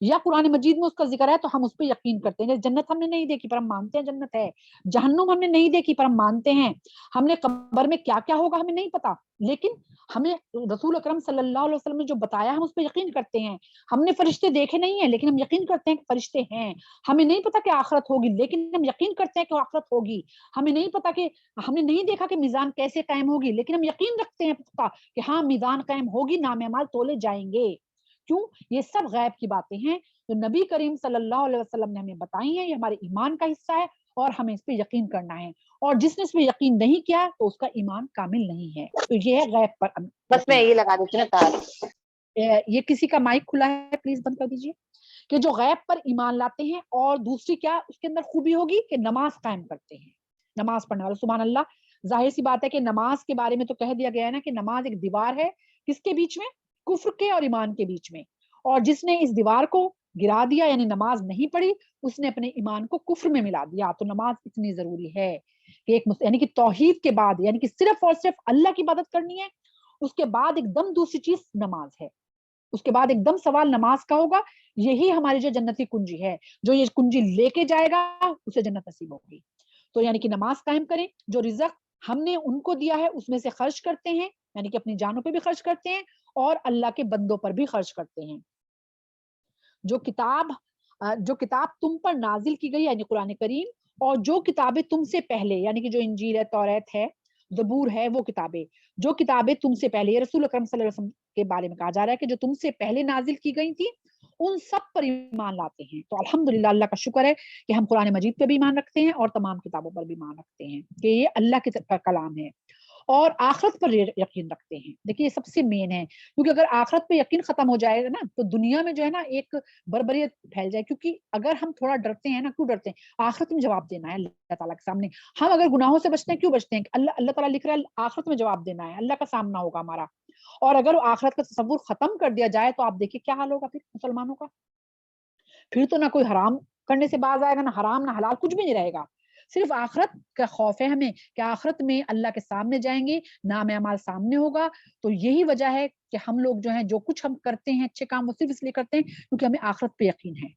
S1: یا قرآن مجید میں اس کا ذکر ہے تو ہم اس پہ یقین کرتے ہیں. جیسے جنت ہم نے نہیں دیکھی پر ہم مانتے ہیں جنت ہے, جہنم ہم نے نہیں دیکھی پر ہم مانتے ہیں, ہم نے قبر میں کیا کیا ہوگا ہمیں نہیں پتا, لیکن ہمیں رسول اکرم صلی اللہ علیہ وسلم نے جو بتایا ہم اس پہ یقین کرتے ہیں. ہم نے فرشتے دیکھے نہیں ہیں لیکن ہم یقین کرتے ہیں کہ فرشتے ہیں. ہمیں نہیں پتا کہ آخرت ہوگی لیکن ہم یقین کرتے ہیں کہ آخرت ہوگی. ہمیں نہیں پتا کہ ہم نے نہیں دیکھا کہ میزان کیسے قائم ہوگی لیکن ہم یقین رکھتے ہیں کہ ہاں میزان قائم ہوگی, نام اعمال تولے جائیں گے. کیوں؟ یہ سب غیب کی باتیں ہیں جو نبی کریم صلی اللہ علیہ وسلم نے ہمیں بتائی ہیں. یہ ہمارے ایمان کا حصہ ہے اور ہمیں اس پہ یقین کرنا ہے, اور جس نے اس پہ یقین نہیں کیا تو اس کا ایمان کامل نہیں ہے. تو یہ ہے غیب پر
S3: بس میں یہ لگا دیتی ہوں نا تار.
S1: یہ کسی کا مائک کھلا ہے پلیز بند کر دیجیے. کہ جو غیب پر ایمان لاتے ہیں, اور دوسری کیا اس کے اندر خوبی ہوگی کہ نماز قائم کرتے ہیں, نماز پڑھنے والے. سبحان اللہ, ظاہر سی بات ہے کہ نماز کے بارے میں تو کہہ دیا گیا ہے نا کہ نماز ایک دیوار ہے, کس کے بیچ میں؟ کفر کے اور ایمان کے بیچ میں. اور جس نے اس دیوار کو گرا دیا یعنی نماز نہیں پڑھی, اس نے اپنے ایمان کو کفر میں ملا دیا. تو نماز اتنی ضروری ہے کہ ایک یعنی کہ توحید کے بعد, یعنی کہ صرف اور صرف اللہ کی عبادت کرنی ہے, اس کے بعد ایک دم دوسری چیز نماز ہے. اس کے بعد ایک دم سوال نماز کا ہوگا. یہی ہماری جو جنتی کنجی ہے, جو یہ کنجی لے کے جائے گا اسے جنت نصیب ہوگی. تو یعنی کہ نماز قائم کریں, جو رزق ہم نے ان کو دیا ہے اس میں سے خرچ کرتے ہیں, یعنی کہ اپنی جانوں پہ بھی خرچ کرتے ہیں اور اللہ کے بندوں پر بھی خرچ کرتے ہیں. جو کتاب تم پر نازل کی گئی یعنی قرآن کریم, اور جو کتابیں تم سے پہلے یعنی کہ جو انجیل ہے, توریت ہے, زبور ہے, وہ کتابیں جو کتابیں تم سے پہلے, یہ رسول اکرم صلی اللہ علیہ وسلم کے بارے میں کہا جا رہا ہے کہ جو تم سے پہلے نازل کی گئی تھی ان سب پر ایمان لاتے ہیں. تو الحمدللہ اللہ کا شکر ہے کہ ہم قرآن مجید پہ بھی ایمان رکھتے ہیں اور تمام کتابوں پر بھی ایمان رکھتے ہیں کہ یہ اللہ کا کلام ہے, اور آخرت پر یقین رکھتے ہیں. دیکھیے یہ سب سے مین ہے, کیونکہ اگر آخرت پہ یقین ختم ہو جائے گا نا تو دنیا میں جو ہے نا ایک بربریت پھیل جائے. کیونکہ اگر ہم تھوڑا ڈرتے ہیں نا, کیوں ڈرتے ہیں؟ آخرت میں جواب دینا ہے اللہ تعالیٰ کے سامنے. ہم اگر گناہوں سے بچتے ہیں کیوں بچتے ہیں؟ اللہ تعالیٰ لکھ رہا ہے آخرت میں جواب دینا ہے, اللہ کا سامنا ہوگا ہمارا. اور اگر آخرت کا تصور ختم کر دیا جائے تو آپ دیکھیے کیا حال ہوگا پھر مسلمانوں کا. پھر تو نہ کوئی حرام کرنے سے باز آئے گا, نہ حرام نہ حلال, کچھ بھی نہیں رہے گا. صرف آخرت کا خوف ہے ہمیں کہ آخرت میں اللہ کے سامنے جائیں گے, نام اعمال سامنے ہوگا. تو یہی وجہ ہے کہ ہم لوگ جو ہیں جو کچھ ہم کرتے ہیں اچھے کام وہ صرف اس لیے کرتے ہیں کیونکہ ہمیں آخرت پہ یقین ہے.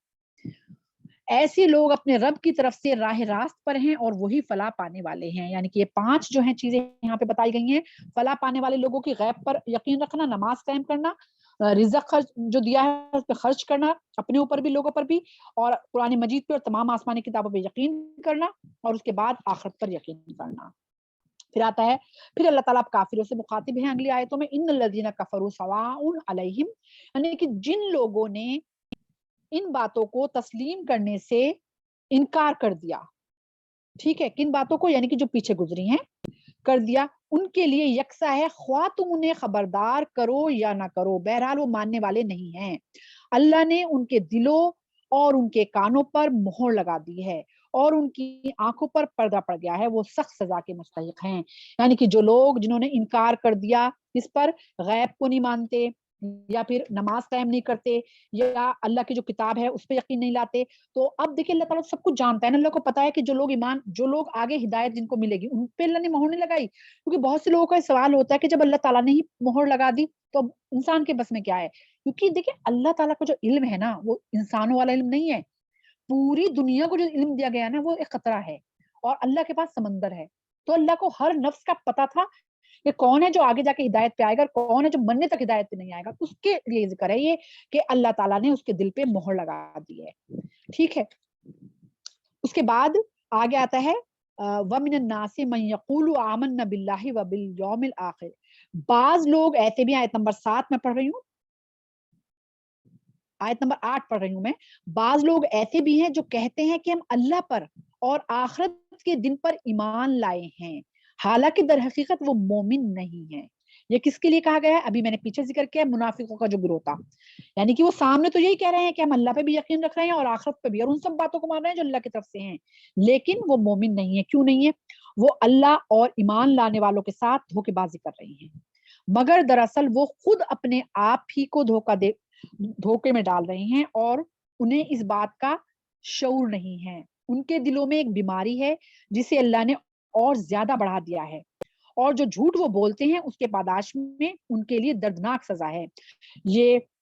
S1: ایسے لوگ اپنے رب کی طرف سے راہ راست پر ہیں اور وہی فلاح پانے والے ہیں. یعنی کہ یہ 5 جو ہیں چیزیں یہاں پہ بتائی گئی ہیں. فلاح پانے والے لوگوں کی غیب پر یقین رکھنا, نماز قائم کرنا, رزق جو دیا ہے اس پہ خرچ کرنا, اپنے اوپر بھی لوگوں پر بھی, اور قرآن مجید پہ اور تمام آسمانی کتابوں پہ یقین کرنا, اور اس کے بعد آخرت پر یقین کرنا. پھر آتا ہے, پھر اللہ تعالیٰ کافروں سے مخاطب ہیں اگلی آیتوں میں, ان الذین کفروا سواء علیہم, یعنی کہ جن لوگوں نے ان باتوں کو تسلیم کرنے سے انکار کر دیا, ٹھیک ہے, کن باتوں کو؟ یعنی کہ جو پیچھے گزری ہیں کر دیا, ان کے لیے یکساں ہے خواہ تم انہیں خبردار کرو یا نہ کرو, بہرحال وہ ماننے والے نہیں ہیں. اللہ نے ان کے دلوں اور ان کے کانوں پر مہر لگا دی ہے اور ان کی آنکھوں پر پردہ پڑ گیا ہے, وہ سخت سزا کے مستحق ہیں. یعنی کہ جو لوگ جنہوں نے انکار کر دیا اس پر, غیب کو نہیں مانتے, یا پھر نماز قائم نہیں کرتے, یا اللہ کی جو کتاب ہے اس پہ یقین نہیں لاتے, تو اب دیکھیں اللہ تعالیٰ سب کچھ جانتا ہے نا. اللہ کو پتا ہے کہ جو لوگ آگے ہدایت جن کو ملے گی ان پہ اللہ نے مہر نہیں لگائی. کیونکہ بہت سے لوگوں کا سوال ہوتا ہے کہ جب اللہ تعالیٰ نے ہی مہر لگا دی تو اب انسان کے بس میں کیا ہے؟ کیونکہ دیکھیں اللہ تعالیٰ کا جو علم ہے نا وہ انسانوں والا علم نہیں ہے. پوری دنیا کو جو علم دیا گیا نا وہ ایک قطرہ ہے, اور اللہ کے پاس سمندر ہے. تو اللہ کو ہر نفس کا پتا تھا کہ کون ہے جو آگے جا کے ہدایت پہ آئے گا اور کون ہے جو مرنے تک ہدایت پہ نہیں آئے گا. اس کے لیے ذکر ہے یہ کہ اللہ تعالیٰ نے اس کے دل پہ مہر لگا دی ہے, ٹھیک ہے. اس کے بعد آگے آتا ہے وَمِنَ النَّاسِ مَن يَقُولُ آمَنَّا بِاللَّهِ وَبِالْيَوْمِ الْآخِرِ. بعض لوگ ایسے بھی, آیت نمبر 7 میں پڑھ رہی ہوں, آیت نمبر 8 پڑھ رہی ہوں میں. بعض لوگ ایسے بھی ہیں جو کہتے ہیں کہ ہم اللہ پر اور آخرت کے دن پر ایمان لائے ہیں, حالانکہ در حقیقت وہ مومن نہیں ہیں. یہ کس کے لیے کہا گیا ہے؟ ابھی میں نے پیچھے ذکر کیا, منافقوں کا جو گروہ تھا. یعنی کہ وہ سامنے تو یہی کہہ رہے ہیں کہ ہم اللہ پہ بھی یقین رکھ رہے ہیں اور آخرت پہ بھی, اور ان سب باتوں کو مان رہے ہیں جو اللہ کی طرف سے ہیں, لیکن وہ مومن نہیں ہے. کیوں نہیں ہے؟ وہ اللہ اور ایمان لانے والوں کے ساتھ دھوکے بازی کر رہی ہیں, مگر دراصل وہ خود اپنے آپ ہی کو دھوکے میں ڈال رہے ہیں اور انہیں اس بات کا شعور نہیں ہے. ان کے دلوں میں ایک بیماری ہے جسے اللہ نے اور زیادہ بڑھا دیا ہے, اور جو جھوٹ وہ بولتے ہیں اس کے پاداش میں ان کے لیے دردناک سزا ہے. یہ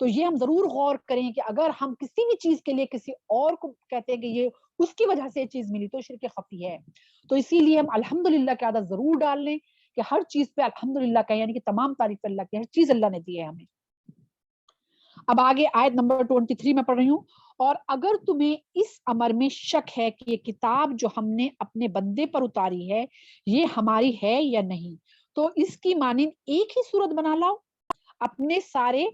S1: تو یہ ہم ضرور غور کریں کہ اگر ہم کسی بھی چیز کے لیے کسی اور کو کہتے ہیں کہ یہ اس کی وجہ سے یہ چیز ملی تو شرک خفی ہے. تو اسی لیے ہم الحمدللہ کی عادت ضرور ڈال لیں کہ ہر چیز پہ الحمدللہ کہیں، یعنی کہ تمام تعریف اللہ کی، ہر چیز اللہ نے دی ہے ہمیں. اب آگے آیت نمبر 23 میں پڑھ رہی ہوں. اور اگر تمہیں اس امر میں شک ہے کہ یہ کتاب جو ہم نے اپنے بندے پر اتاری ہے یہ ہماری ہے یا نہیں، تو اس کی مانند ایک ہی صورت بنا لاؤ، اپنے سارے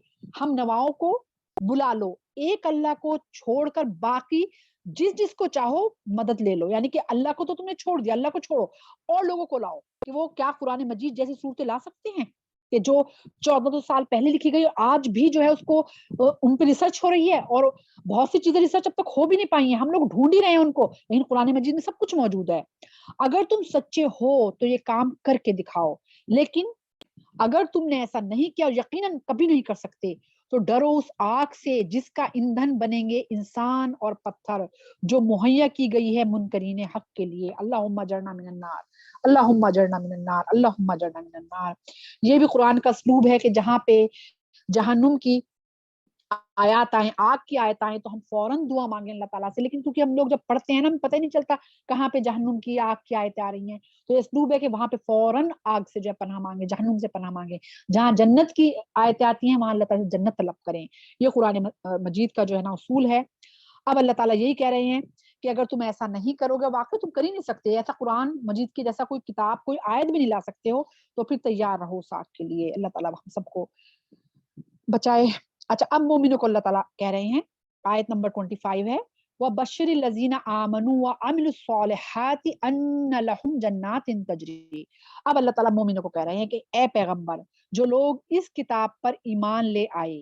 S1: ہم نواؤں کو بلا لو، ایک اللہ کو چھوڑ کر باقی جس جس کو چاہو مدد لے لو. یعنی کہ اللہ کو تو تم نے چھوڑ دیا، اللہ کو چھوڑو، اور لوگوں کو لاؤ. کہ وہ کیا قرآن مجید جیسی صورتیں لا سکتے ہیں کہ جو 1400 سال پہلے لکھی گئی آج بھی جو ہے اس کو ان پہ ریسرچ ہو رہی ہے، اور بہت سی چیزیں ریسرچ اب تک ہو بھی نہیں پائی ہیں، ہم لوگ ڈھونڈ ہی رہے ہیں ان کو، لیکن قرآن مجید میں سب کچھ موجود ہے. اگر تم سچے ہو تو یہ کام کر کے دکھاؤ، لیکن اگر تم نے ایسا نہیں کیا اور یقیناً کبھی نہیں کر سکتے تو ڈرو اس آگ سے جس کا ایندھن بنیں گے انسان اور پتھر، جو مہیا کی گئی ہے منکرین حق کے لیے. اللہم اجرنا من النار، اللہم اجرنا من النار، اللہم اجرنا من النار. یہ بھی قرآن کا اسلوب ہے کہ جہاں پہ جہنم کی آیات آئیں، آگ کی آیات آئیں تو ہم فوراً دعا مانگیں اللہ تعالیٰ سے، لیکن کیونکہ ہم لوگ جب پڑھتے ہیں نا ہمیں پتہ ہی نہیں چلتا کہاں پہ جہنم کی آگ کی آیتیں آ رہی ہیں. تو یہ اسلوب ہے کہ وہاں پہ فوراً آگ سے جو ہے پناہ مانگیں، جہنم سے پناہ مانگیں. جہاں جنت کی آیتیں آتی ہیں وہاں اللہ تعالیٰ سے جنت طلب کریں. یہ قرآن مجید کا جو ہے نا اصول ہے. اب اللہ تعالیٰ یہی کہہ رہے ہیں کہ اگر تم ایسا نہیں کرو گے، واقعی تم کر ہی نہیں سکتے ایسا، قرآن مجید کی جیسا کوئی کتاب کوئی آیت بھی نہیں لا سکتے ہو، تو پھر تیار رہو اس آگ کے لیے. اللہ تعالیٰ ہم سب کو بچائے. اچھا، اب مومنوں کو اللہ تعالیٰ کہہ رہے ہیں، آیت نمبر 25 ہے، وَبَشِّرِ الَّذِينَ آمَنُوا وَعَمِلُوا الصَّالِحَاتِ أَنَّ لَهُمْ جَنَّاتٍ تَجْرِي. اب اللہ تعالیٰ مومنوں کو کہہ رہے ہیں کہ اے پیغمبر، جو لوگ اس کتاب پر ایمان لے آئے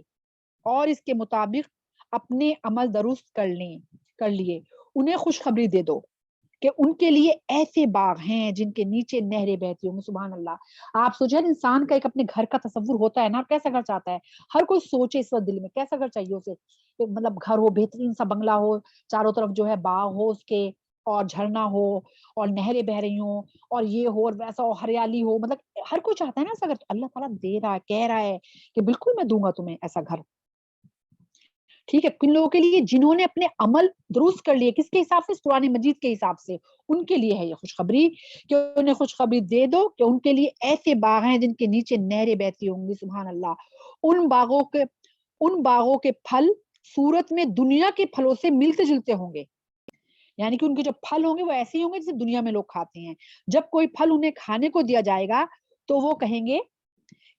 S1: اور اس کے مطابق اپنے عمل درست کر لیے، انہیں خوشخبری دے دو کہ ان کے لیے ایسے باغ ہیں جن کے نیچے نہریں بہتی ہوں گی. سبحان اللہ. آپ سوچیں انسان کا ایک اپنے گھر کا تصور ہوتا ہے نا، کیسا گھر چاہتا ہے، ہر کوئی سوچے اس وقت دل میں کیسا گھر چاہیے اسے، مطلب گھر ہو، بہترین سا بنگلہ ہو، چاروں طرف جو ہے باغ ہو اس کے، اور جھرنا ہو اور نہریں بہ رہی ہوں اور یہ ہو اور ویسا ہو، ہریالی ہو، مطلب ہر کوئی چاہتا ہے نا ایسا گھر. اللہ تعالیٰ دے رہا ہے، کہہ رہا ہے کہ بالکل میں دوں گا تمہیں ایسا گھر. ٹھیک ہے، کن لوگوں کے لیے جنہوں نے اپنے عمل درست کر لیے، کس کے حساب سے، قرآن مجید کے حساب سے، ان کے لیے ہے یہ خوشخبری کہ انہیں خوشخبری دے دو کہ ان کے لیے ایسے باغ ہیں جن کے نیچے نہریں بہتی ہوں گی. سبحان اللہ. ان باغوں کے پھل صورت میں دنیا کے پھلوں سے ملتے جلتے ہوں گے، یعنی کہ ان کے جو پھل ہوں گے وہ ایسے ہی ہوں گے جیسے دنیا میں لوگ کھاتے ہیں. جب کوئی پھل انہیں کھانے کو دیا جائے گا تو وہ کہیں گے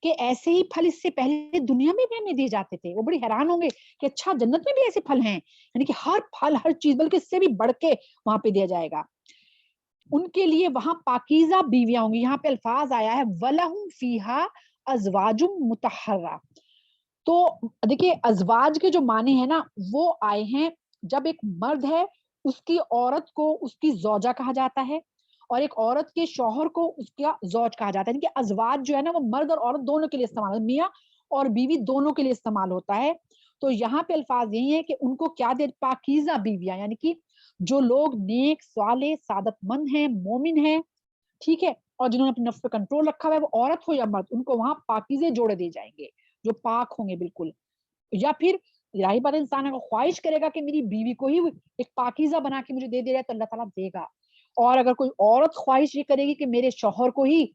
S1: کہ ایسے ہی پھل اس سے پہلے دنیا میں بھی ہمیں دیے جاتے تھے. وہ بڑی حیران ہوں گے کہ اچھا جنت میں بھی ایسے پھل ہیں، یعنی کہ ہر پھل ہر چیز بلکہ اس سے بھی بڑھ کے وہاں پہ دیا جائے گا. ان کے لیے وہاں پاکیزہ بیویاں ہوں گی. یہاں پہ الفاظ آیا ہے وَلَهُمْ فِيهَا أَزْوَاجٌ مُطَهَّرَةٌ. تو دیکھیے ازواج کے جو معنی ہے نا وہ آئے ہیں، جب ایک مرد ہے اس کی عورت کو اس کی زوجہ کہا جاتا ہے، اور ایک عورت کے شوہر کو اس کا زوج کہا جاتا ہے. یعنی کہ ازواج جو ہے نا وہ مرد اور عورت دونوں کے لیے استعمال ہوتا ہے، میاں اور بیوی دونوں کے لیے استعمال ہوتا ہے. تو یہاں پہ الفاظ یہی ہے کہ ان کو کیا دے، پاکیزہ بیویاں، یعنی کہ جو لوگ نیک صالح سعادت مند ہیں، مومن ہیں، ٹھیک ہے، اور جنہوں نے اپنے نفس پہ کنٹرول رکھا ہوا ہے، وہ عورت ہو یا مرد، ان کو وہاں پاکیزے جوڑے دیے جائیں گے جو پاک ہوں گے بالکل. یا پھر ظاہر بات انسان اگر خواہش کرے گا کہ میری بیوی کو ہی ایک پاکیزہ بنا کے مجھے دے دے رہا ہے تو اللہ تعالیٰ دے گا. اور اگر کوئی عورت خواہش یہ کرے گی کہ میرے شوہر کو ہی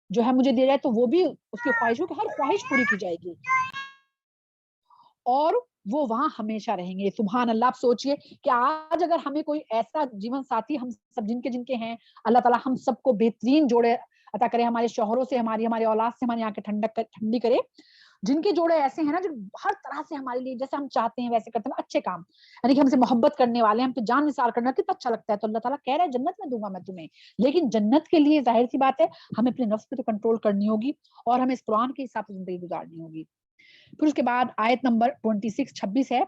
S1: جو ہے مجھے دے رہا ہے تو وہ بھی اس کی خواہش ہو کہ ہر خواہش پوری کی جائے گی اور وہ وہاں ہمیشہ رہیں گے. سبحان اللہ. آپ سوچئے کہ آج اگر ہمیں کوئی ایسا جیون ساتھی ہم سب جن کے ہیں، اللہ تعالیٰ ہم سب کو بہترین جوڑے عطا کرے، ہمارے شوہروں سے، ہماری اولاد سے ہماری آنکھیں ٹھنڈی کرے، جن کے جوڑے ایسے ہیں نا جو ہر طرح سے ہمارے لیے جیسے ہم چاہتے ہیں ویسے کرتے ہیں، اچھے کام، یعنی کہ ہم سے محبت کرنے والے ہیں، ہم پہ جان نثار کرنا کتنا اچھا لگتا ہے. تو اللہ تعالیٰ کہہ رہا ہے جنت میں دوں گا میں تمہیں، لیکن جنت کے لیے ظاہر سی بات ہے ہمیں اپنے نفس پہ تو کنٹرول کرنی ہوگی اور ہمیں اس قرآن کے حساب سے زندگی گزارنی ہوگی. پھر اس کے بعد آیت نمبر 26 ہے،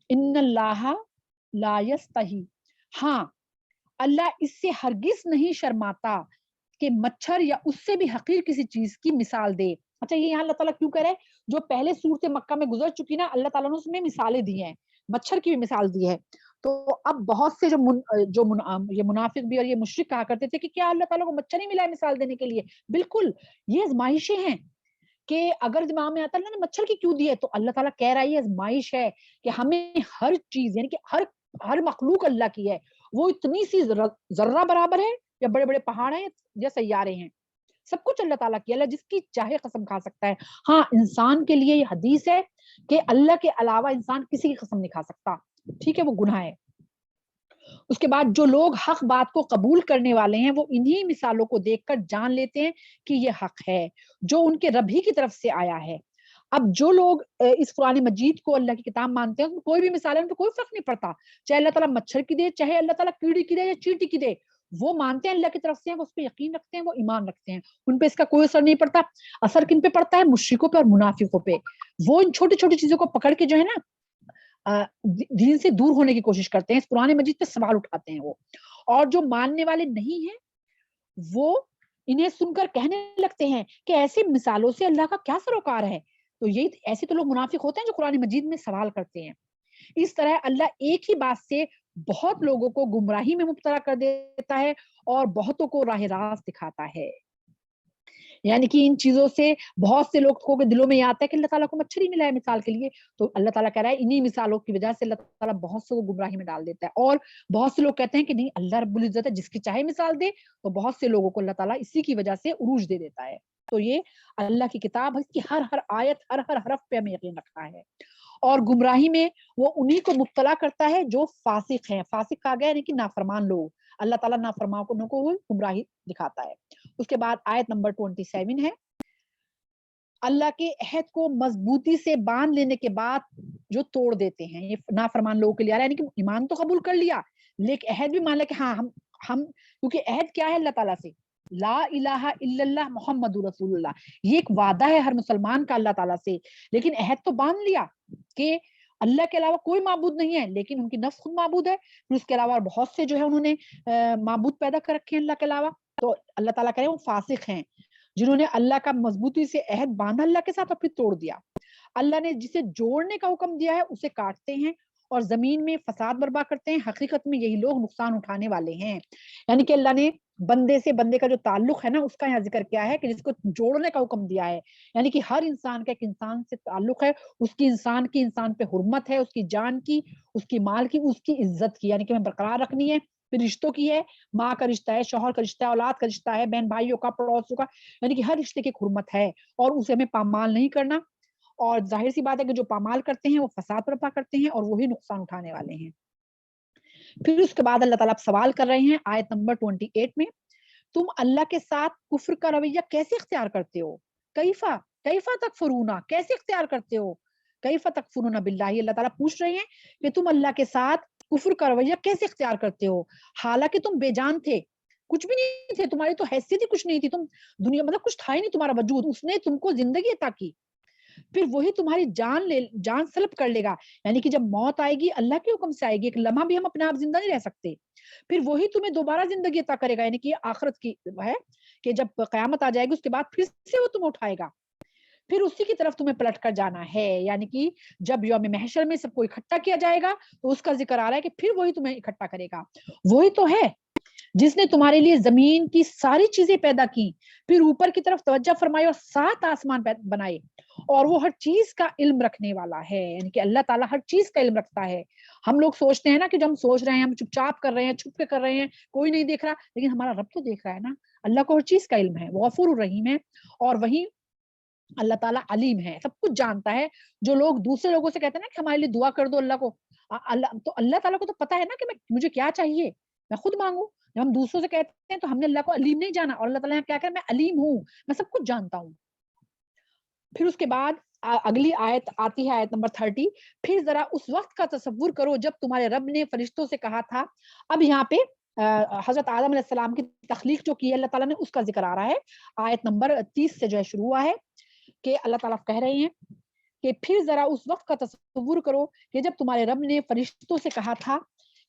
S1: ان اللہ لا یستحی، ہاں اللہ اس سے ہرگز نہیں شرماتا کہ مچھر یا اس سے بھی حقیر کسی چیز کی مثال دے. اچھا یہ یہاں اللہ تعالیٰ کیوں کہہ رہے ہیں، جو پہلے صورت مکہ میں گزر چکی نا اللہ تعالیٰ نے اس میں مثالیں دی ہیں، مچھر کی بھی مثال دی ہے. تو اب بہت سے یہ منافق بھی اور یہ مشرک کہا کرتے تھے کہ کیا اللہ تعالیٰ کو مچھر نہیں ملا ہے مثال دینے کے لیے. بالکل یہ آزمائشیں ہیں کہ اگر دماغ میں آتا ہے اللہ نے مچھر کی کیوں دی ہے، تو اللہ تعالیٰ کہہ رہا ہے یہ آزمائش ہے کہ ہمیں ہر چیز یعنی کہ ہر مخلوق اللہ کی ہے، وہ اتنی سی ذرہ برابر ہے یا بڑے بڑے پہاڑ ہیں یا سیارے ہیں، سب کچھ اللہ تعالیٰ کی، اللہ جس کی چاہے قسم کھا سکتا ہے۔ ہاں انسان کے لیے یہ حدیث ہے کہ اللہ کے علاوہ انسان کسی کی قسم نہیں کھا سکتا، ٹھیک ہے، وہ گناہ ہے۔ اس کے بعد جو لوگ حق بات کو قبول کرنے والے ہیں وہ انہی مثالوں کو دیکھ کر جان لیتے ہیں کہ یہ حق ہے جو ان کے رب ہی کی طرف سے آیا ہے۔ اب جو لوگ اس قرآن مجید کو اللہ کی کتاب مانتے ہیں، کوئی بھی مثال ہے ان پہ کوئی فرق نہیں پڑتا، چاہے اللہ تعالیٰ مچھر کی دے، چاہے اللہ تعالیٰ کیڑی کی دے یا چیٹی کی دے، وہ مانتے ہیں اللہ کی طرف سے، وہ اس پہ یقین رکھتے ہیں، وہ ایمان رکھتے ہیں، ان پہ اس کا کوئی اثر نہیں پڑتا۔ اثر کن پہ پڑتا ہے؟ مشرکوں پہ اور منافقوں پہ۔ وہ ان چھوٹی چھوٹی چیزوں کو پکڑ کے جو ہے نا دین سے دور ہونے کی کوشش کرتے ہیں، اس قرآن مجید پہ سوال اٹھاتے ہیں وہ، اور جو ماننے والے نہیں ہیں وہ انہیں سن کر کہنے لگتے ہیں کہ ایسی مثالوں سے اللہ کا کیا سروکار ہے۔ تو یہی ایسے تو لوگ منافق ہوتے ہیں جو قرآن مجید میں سوال کرتے ہیں۔ اس طرح اللہ ایک ہی بات سے بہت لوگوں کو گمراہی میں مبتلا کر دیتا ہے اور بہتوں کو راہ راست دکھاتا ہے۔ یعنی کہ ان چیزوں سے بہت سے لوگوں کے دلوں میں یہ آتا ہے کہ اللہ تعالیٰ کو مچھر ہی ملا ہے مثال کے لیے، تو اللہ تعالیٰ کہہ رہا ہے انہی مثالوں کی وجہ سے اللہ تعالیٰ بہت سے کو گمراہی میں ڈال دیتا ہے۔ اور بہت سے لوگ کہتے ہیں کہ نہیں، اللہ رب العزت ہے، جس کی چاہے مثال دے، تو بہت سے لوگوں کو اللہ تعالیٰ اسی کی وجہ سے عروج دے دیتا ہے۔ تو یہ اللہ کی کتاب ہے، اس کی ہر آیت، ہر حرف پہ ہمیں یقین رکھنا ہے۔ اور گمراہی میں وہ انہی کو مبتلا کرتا ہے جو فاسق ہیں۔ فاسق کہا گیا یعنی کہ نافرمان لوگ، اللہ تعالیٰ نافرمانوں کو گمراہی دکھاتا ہے۔ اس کے بعد آیت نمبر 27 ہے، اللہ کے عہد کو مضبوطی سے باندھ لینے کے بعد جو توڑ دیتے ہیں، یہ نافرمان لوگوں کے لیے آ رہا ہے، یعنی کہ ایمان تو قبول کر لیا لیکن عہد بھی مان لیا کہ ہاں ہم کیونکہ عہد کیا ہے اللہ تعالیٰ سے، لا الہ الا اللہ محمد رسول اللہ، یہ ایک وعدہ ہے ہر مسلمان کا اللہ تعالیٰ سے، لیکن عہد تو باندھ لیا کہ اللہ کے علاوہ کوئی معبود نہیں ہے، لیکن ان کی نفس خود معبود ہے، پھر اس کے علاوہ بہت سے جو ہے انہوں نے معبود پیدا کر رکھے ہیں اللہ کے علاوہ، تو اللہ تعالیٰ کہہ رہے ہیں وہ فاسق ہیں جنہوں نے اللہ کا مضبوطی سے عہد باندھا اللہ کے ساتھ اور پھر توڑ دیا۔ اللہ نے جسے جوڑنے کا حکم دیا ہے اسے کاٹتے ہیں اور زمین میں فساد برپا کرتے ہیں، حقیقت میں یہی لوگ نقصان اٹھانے والے ہیں۔ یعنی کہ اللہ نے بندے سے بندے کا جو تعلق ہے نا اس کا یہاں ذکر کیا ہے کہ جس کو جوڑنے کا حکم دیا ہے، یعنی کہ ہر انسان کا ایک انسان سے تعلق ہے، اس کی انسان پہ حرمت ہے، اس کی جان کی، اس کی مال کی، اس کی عزت کی، یعنی کہ ہمیں برقرار رکھنی ہے۔ پھر رشتوں کی ہے، ماں کا رشتہ ہے، شوہر کا رشتہ ہے، اولاد کا رشتہ ہے، بہن بھائیوں کا، پڑوسیوں کا، یعنی کہ ہر رشتے کی ایک حرمت ہے اور اسے ہمیں پامال نہیں کرنا۔ اور ظاہر سی بات ہے کہ جو پامال کرتے ہیں وہ فساد برپا کرتے ہیں اور وہی نقصان اٹھانے والے ہیں۔ پھر اس کے بعد اللہ تعالیٰ سوال کر رہے ہیں آیت نمبر 28 میں، تم اللہ کے ساتھ کفر کا رویہ کیسے اختیار کرتے ہو؟ کیفا تکفرون، کیسے اختیار کرتے ہو؟ کیفا تکفرون باللہ، اللہ تعالیٰ پوچھ رہے ہیں کہ تم اللہ کے ساتھ کفر کا رویہ کیسے اختیار کرتے ہو، حالانکہ تم بے جان تھے، کچھ بھی نہیں تھے، تمہاری تو حیثیت ہی کچھ نہیں تھی، تم دنیا مطلب کچھ تھا ہی نہیں تمہارا وجود، اس نے تم کو زندگی عطا کی، پھر وہی تمہاری جان سلب کر لے گا، یعنی کہ جب موت آئے گی اللہ کے حکم سے آئے گی، ایک لمحہ بھی ہم اپنے آپ زندہ نہیں رہ سکتے، پھر وہی تمہیں دوبارہ زندگی عطا کرے گا، یعنی کہ آخرت کی ہے کہ جب قیامت آ جائے گی اس کے بعد پھر سے وہ تمہیں اٹھائے گا، پھر اسی کی طرف تمہیں پلٹ کر جانا ہے، یعنی کہ جب یوم محشر میں سب کو اکٹھا کیا جائے گا تو اس کا ذکر آ رہا ہے کہ پھر وہی تمہیں اکٹھا کرے گا، وہی تو ہے جس نے تمہارے لیے زمین کی ساری چیزیں پیدا کی، پھر اوپر کی طرف توجہ فرمائی اور 7 آسمان بنائے، اور وہ ہر چیز کا علم رکھنے والا ہے، یعنی کہ اللہ تعالیٰ ہر چیز کا علم رکھتا ہے۔ ہم لوگ سوچتے ہیں نا کہ جو ہم سوچ رہے ہیں ہم چپ چاپ کر رہے ہیں، چھپ کے کر رہے ہیں، کوئی نہیں دیکھ رہا، لیکن ہمارا رب تو دیکھ رہا ہے نا، اللہ کو ہر چیز کا علم ہے، وہ غفور الرحیم ہے، اور وہی اللہ تعالیٰ علیم ہے، سب کچھ جانتا ہے۔ جو لوگ دوسرے لوگوں سے کہتے ہیں نا کہ ہمارے لیے دعا کر دو اللہ کو، اللہ تعالیٰ کو تو پتا ہے نا کہ مجھے کیا چاہیے، میں خود مانگوں۔ جب ہم دوسروں سے کہتے ہیں تو ہم نے اللہ کو علیم نہیں جانا، اور اللہ تعالیٰ کیا کہ میں علیم ہوں، میں سب کچھ جانتا ہوں۔ پھر اس کے بعد اگلی آیت آتی ہے آیت نمبر 30، پھر ذرا اس وقت کا تصور کرو جب تمہارے رب نے فرشتوں سے کہا تھا، اب یہاں پہ حضرت آدم علیہ السلام کی تخلیق جو کی ہے اللہ تعالیٰ نے اس کا ذکر آ رہا ہے، آیت نمبر 30 سے جو ہے شروع ہوا ہے کہ اللہ تعالیٰ کہہ رہے ہیں کہ پھر ذرا اس وقت کا تصور کرو کہ جب تمہارے رب نے فرشتوں سے کہا تھا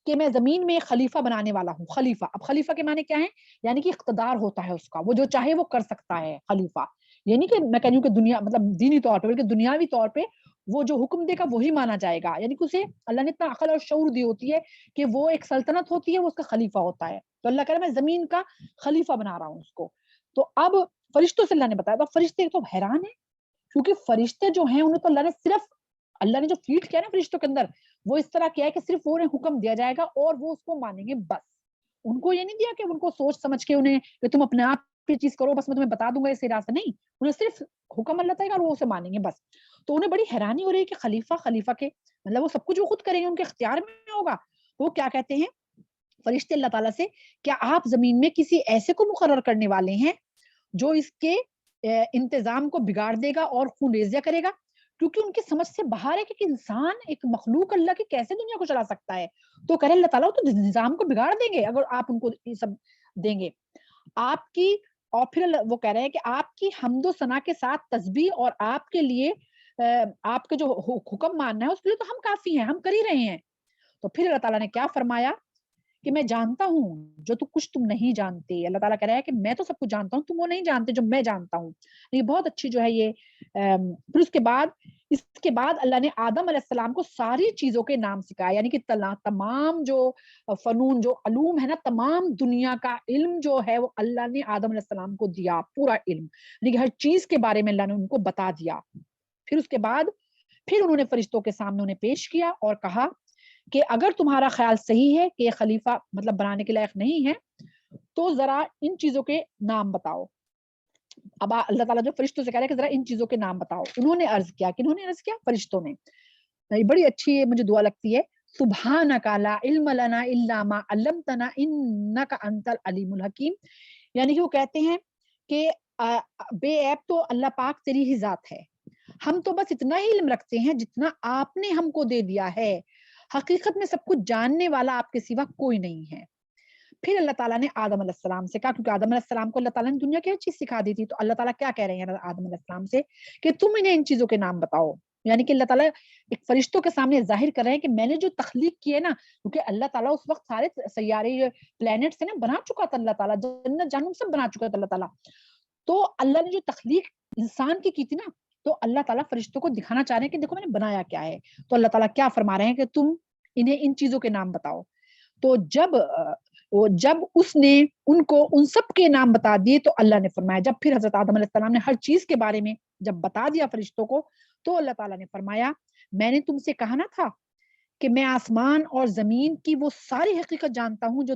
S1: کہ میں زمین میں خلیفہ بنانے والا ہوں۔ خلیفہ، اب خلیفہ کے معنی کیا ہے؟ یعنی کہ اقتدار ہوتا ہے اس کا، وہ جو چاہے وہ کر سکتا ہے خلیفہ، یعنی کہ میں کہہ رہی ہوں کہ دنیا مطلب دینی طور پہ بلکہ دنیاوی طور پہ وہ جو حکم دے گا وہی مانا جائے گا، یعنی کہ اسے اللہ نے اتنا عقل اور شعور دی ہوتی ہے کہ وہ ایک سلطنت ہوتی ہے، وہ اس کا خلیفہ ہوتا ہے، تو اللہ کہہ رہا ہے میں زمین کا خلیفہ بنا رہا ہوں اس کو۔ تو اب فرشتوں سے اللہ نے بتایا، تو فرشتے تو حیران ہیں کیونکہ فرشتے جو ہیں انہیں تو اللہ نے جو فیڈ کیا نا فرشتوں کے اندر وہ اس طرح کیا ہے کہ صرف وہ انہیں حکم دیا جائے گا اور وہ اس کو مانیں گے بس. ان کو یہ نہیں دیا کہ ان کو سوچ سمجھ کے انہیں کہ تم اپنے آپ یہ چیز کرو بس میں تمہیں بتا دوں گا اس راستہ, نہیں, انہیں صرف حکم اللہ تعالیٰ اور وہ اسے مانیں گے بس. تو انہیں بڑی حیرانی ہو رہی ہے کہ خلیفہ کے مطلب وہ سب کچھ وہ خود کریں گے, ان کے اختیار میں ہوگا. وہ کیا کہتے ہیں فرشتے اللہ تعالیٰ سے, کیا آپ زمین میں کسی ایسے کو مقرر کرنے والے ہیں جو اس کے انتظام کو بگاڑ دے گا اور خون ریزیاں کرے گا؟ کیونکہ ان کی سمجھ سے باہر ہے کہ انسان ایک مخلوق اللہ کی کیسے دنیا کو چلا سکتا ہے. تو کہہ رہے اللہ تعالیٰ تو نظام کو بگاڑ دیں گے اگر آپ ان کو یہ سب دیں گے. آپ کی اور پھر وہ کہہ رہے ہیں کہ آپ کی حمد و ثنا کے ساتھ تسبیح اور آپ کے لیے آپ کے جو حکم ماننا ہے اس کے لیے تو ہم کافی ہیں, ہم کر ہی رہے ہیں. تو پھر اللہ تعالیٰ نے کیا فرمایا کہ میں جانتا ہوں جو تو کچھ تم نہیں جانتے. اللہ تعالیٰ کہہ رہا ہے کہ میں تو سب کچھ جانتا ہوں, تم وہ نہیں جانتے جو میں جانتا ہوں. یہ بہت اچھی جو ہے یہ. پھر اس کے بعد اللہ نے آدم علیہ السلام کو ساری چیزوں کے نام سکھائے, یعنی کہ تمام جو فنون جو علوم ہے نا, تمام دنیا کا علم جو ہے وہ اللہ نے آدم علیہ السلام کو دیا, پورا علم, یعنی کہ ہر چیز کے بارے میں اللہ نے ان کو بتا دیا. پھر اس کے بعد پھر انہوں نے فرشتوں کے سامنے انہیں پیش کیا اور کہا کہ اگر تمہارا خیال صحیح ہے کہ یہ خلیفہ مطلب بنانے کے لائق نہیں ہے تو ذرا ان چیزوں کے نام بتاؤ. اب اللہ تعالیٰ جو فرشتوں سے کہہ رہا ہے کہ ذرا ان چیزوں کے نام بتاؤ. انہوں نے عرض کیا, کہ انہوں نے عرض کیا فرشتوں نے, بڑی اچھی مجھے دعا لگتی ہے, سبحانک لا علم لنا الا ما علمتنا انک انت العلیم الحکیم. یعنی کہ وہ کہتے ہیں کہ بے عیب تو اللہ پاک تیری ہی ذات ہے, ہم تو بس اتنا ہی علم رکھتے ہیں جتنا آپ نے ہم کو دے دیا ہے, حقیقت میں سب کچھ جاننے والا آپ کے سوا کوئی نہیں ہے. پھر اللہ تعالیٰ نے آدم علیہ السلام سے کہا, کیونکہ آدم علیہ السلام کو اللہ تعالیٰ نے دنیا کی ہر چیز سکھا دی تھی, تو اللہ تعالیٰ کیا کہہ رہے ہیں آدم علیہ السلام سے کہ تم انہیں ان چیزوں کے نام بتاؤ. یعنی کہ اللہ تعالیٰ ایک فرشتوں کے سامنے ظاہر کر رہے ہیں کہ میں نے جو تخلیق کی ہے نا, کیونکہ اللہ تعالیٰ اس وقت سارے سیارے پلانٹ سے نا بنا چکا تھا, اللہ تعالیٰ جنت جہنم سب بنا چکا تھا اللہ تعالیٰ. تو اللہ نے جو تخلیق انسان کی تھی نا, تو اللہ تعالیٰ فرشتوں کو دکھانا چاہ رہے ہیں کہ دیکھو میں نے بنایا کیا ہے. تو اللہ تعالیٰ کیا فرما رہے ہیں کہ تم انہیں ان چیزوں کے نام بتاؤ. تو جب اس نے ان کو ان سب کے نام بتا دیے تو اللہ نے فرمایا, جب پھر حضرت آدم علیہ السلام نے ہر چیز کے بارے میں جب بتا دیا فرشتوں کو, تو اللہ تعالیٰ نے فرمایا میں نے تم سے کہا نہ تھا کہ میں آسمان اور زمین کی وہ ساری حقیقت جانتا ہوں جو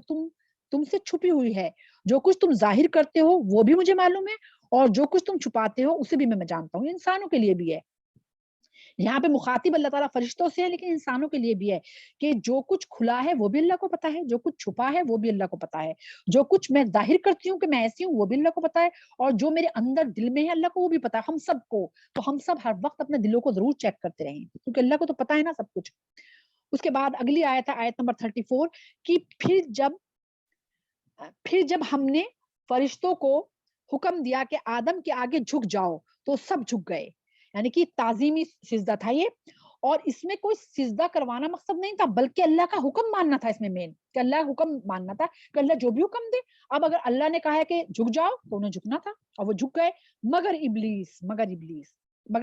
S1: تم سے چھپی ہوئی ہے. جو کچھ تم ظاہر کرتے ہو وہ بھی مجھے معلوم ہے, اور جو کچھ تم چھپاتے ہو اسے بھی میں جانتا ہوں. انسانوں کے لیے بھی ہے, یہاں پہ مخاطب اللہ تعالیٰ فرشتوں سے ہے, لیکن انسانوں کے لیے بھی ہے کہ جو کچھ کھلا ہے وہ بھی اللہ کو پتا ہے, جو کچھ چھپا ہے وہ بھی اللہ کو پتا ہے, جو کچھ میں ظاہر کرتی ہوں کہ میں ایسی ہوں وہ بھی اللہ کو پتا ہے, اور جو میرے اندر دل میں ہے اللہ کو وہ بھی پتا ہے, ہم سب کو. تو ہم سب ہر وقت اپنے دلوں کو ضرور چیک کرتے رہیں, کیونکہ اللہ کو تو پتا ہے نا سب کچھ. اس کے بعد اگلی آیت ہے آیت نمبر 34 کہ پھر جب ہم نے فرشتوں کو حکم دیا کہ آدم کے آگے جھک جاؤ تو سب جھک گئے. یعنی کہ تعظیمی سجدہ تھا یہ, اور اس میں کوئی سجدہ کروانا مقصد نہیں تھا, بلکہ اللہ کا حکم ماننا تھا. اس میں مین کہ اللہ کا حکم ماننا تھا کہ اللہ جو بھی حکم دے. اب اگر اللہ نے کہا ہے کہ جھک جاؤ تو انہیں جھکنا تھا, اور وہ جھک گئے. مگر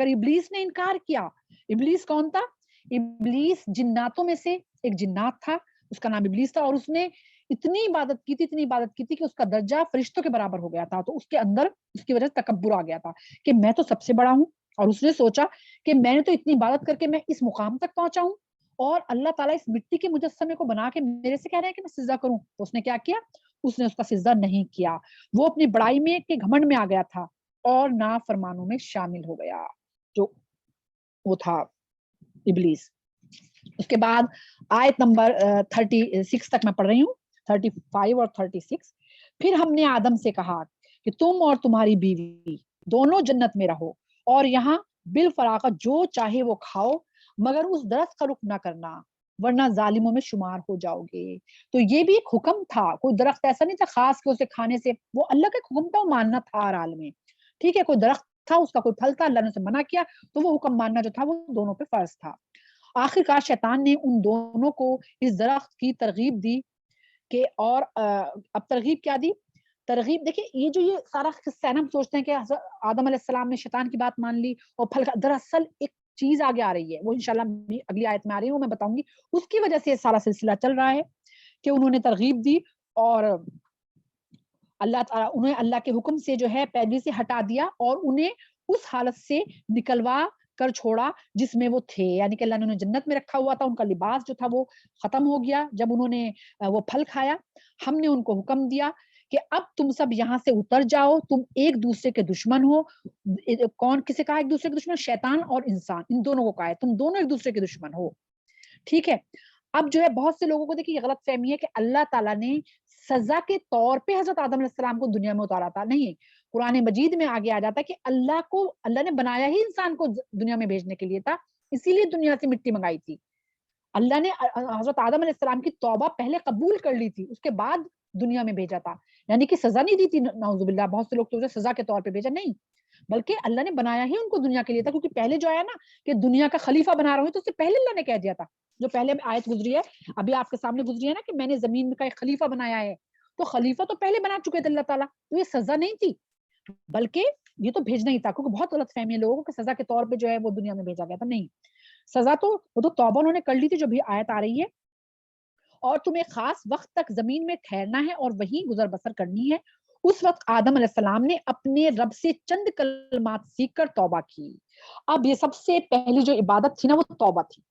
S1: ابلیس نے انکار کیا. ابلیس کون تھا؟ ابلیس جناتوں میں سے ایک جنات تھا, اس کا نام ابلیس تھا, اور اس نے اتنی عبادت کی تھی کہ اس کا درجہ فرشتوں کے برابر ہو گیا تھا. تو اس کے اندر اس کی وجہ سے تکبر آ گیا تھا کہ میں تو سب سے بڑا ہوں, اور اس نے سوچا کہ میں نے تو اتنی عبادت کر کے میں اس مقام تک پہنچا ہوں, اور اللہ تعالیٰ اس مٹی کے مجسمے کو بنا کے میرے سے کہہ رہے ہیں کہ میں سجدہ کروں. تو اس نے کیا کیا؟ اس نے اس کا سجدہ نہیں کیا. وہ اپنی بڑائی میں کے گھمنڈ میں آ گیا تھا اور نافرمانوں میں شامل ہو گیا, جو وہ تھا ابلیس. اس کے بعد آیت نمبر 36 تک میں پڑھ رہی ہوں, 35 اور 36. پھر ہم نے آدم سے کہا کہ تم اور تمہاری بیوی دونوں جنت میں رہو, اور یہاں بالفراغت جو چاہے وہ کھاؤ, مگر اس درخت کا رخ نہ کرنا ورنہ ظالموں میں شمار ہو جاؤ گے. تو یہ بھی ایک حکم تھا, کوئی درخت ایسا نہیں تھا خاص کہ اسے کھانے سے, وہ اللہ کا ایک حکم تھا, وہ ماننا تھا ہر حال میں. ٹھیک ہے, کوئی درخت تھا, اس کا کوئی پھل تھا, اللہ نے اسے منع کیا, تو وہ حکم ماننا جو تھا وہ دونوں پہ فرض تھا. آخر کار شیطان نے ان دونوں کو اس درخت کی ترغیب دی کہ, اور اب ترغیب کیا دی؟ ترغیب دیکھیں, یہ سارا قصہ ہے نا, ہم سوچتے ہیں کہ آدم علیہ السلام نے شیطان کی بات مان لی اور پھل, دراصل ایک چیز آگے آ رہی ہے, وہ انشاءاللہ اگلی آیت میں آ رہی ہے, وہ میں بتاؤں گی. اس کی وجہ سے یہ سارا سلسلہ چل رہا ہے کہ انہوں نے ترغیب دی اور اللہ تعالیٰ انہیں اللہ کے حکم سے جو ہے پیروی سے ہٹا دیا, اور انہیں اس حالت سے نکلوا کر چھوڑا جس میں وہ تھے، یعنی کہ اللہ نے انہیں جنت میں رکھا ہوا تھا، ان کا لباس جو تھا وہ ختم ہو گیا جب انہوں نے وہ پھل کھایا. ہم نے ان کو حکم دیا کہ اب تم سب یہاں سے اتر جاؤ، تم ایک دوسرے کے دشمن ہو. کون کسے کہا ایک دوسرے کے دشمن؟ شیطان اور انسان، ان دونوں کو کہا ہے تم دونوں ایک دوسرے کے دشمن ہو. ٹھیک ہے. اب جو ہے بہت سے لوگوں کو دیکھیے یہ غلط فہمی ہے کہ اللہ تعالیٰ نے سزا کے طور پہ حضرت آدم علیہ السلام کو دنیا میں اتارا تھا. نہیں، قرآن مجید میں آگے آ جاتا ہے کہ اللہ نے بنایا ہی انسان کو دنیا میں بھیجنے کے لیے تھا، اسی لیے دنیا سے مٹی منگائی تھی. اللہ نے حضرت آدم علیہ السلام کی توبہ پہلے قبول کر لی تھی، اس کے بعد دنیا میں بھیجا تھا. یعنی کہ سزا نہیں دی تھی، نعوذ باللہ. بہت سے لوگ تو سزا کے طور پہ بھیجا، نہیں، بلکہ اللہ نے بنایا ہی ان کو دنیا کے لیے تھا. کیونکہ پہلے جو آیا نا کہ دنیا کا خلیفہ بنا رہا ہوں، تو اس سے پہلے اللہ نے کہہ دیا تھا. جو پہلے آیت گزری ہے، ابھی آپ کے سامنے گزری ہے نا کہ میں نے زمین کا ایک خلیفہ بنایا ہے، تو خلیفہ تو پہلے بنا چکے تھے اللہ تعالیٰ. تو یہ سزا نہیں تھی، بلکہ یہ تو بھیجنا ہی تھا. کیونکہ بہت غلط فہمی ہے لوگوں کو کہ سزا کے طور پہ جو ہے وہ دنیا میں بھیجا گیا تھا. نہیں، سزا تو وہ تو توبہ انہوں نے کر لی تھی، جو بھی آیت آ رہی ہے. اور تمہیں خاص وقت تک زمین میں ٹھہرنا ہے اور وہیں گزر بسر کرنی ہے. اس وقت آدم علیہ السلام نے اپنے رب سے چند کلمات سیکھ کر توبہ کی. اب یہ سب سے پہلی جو عبادت تھی نا وہ توبہ تھی،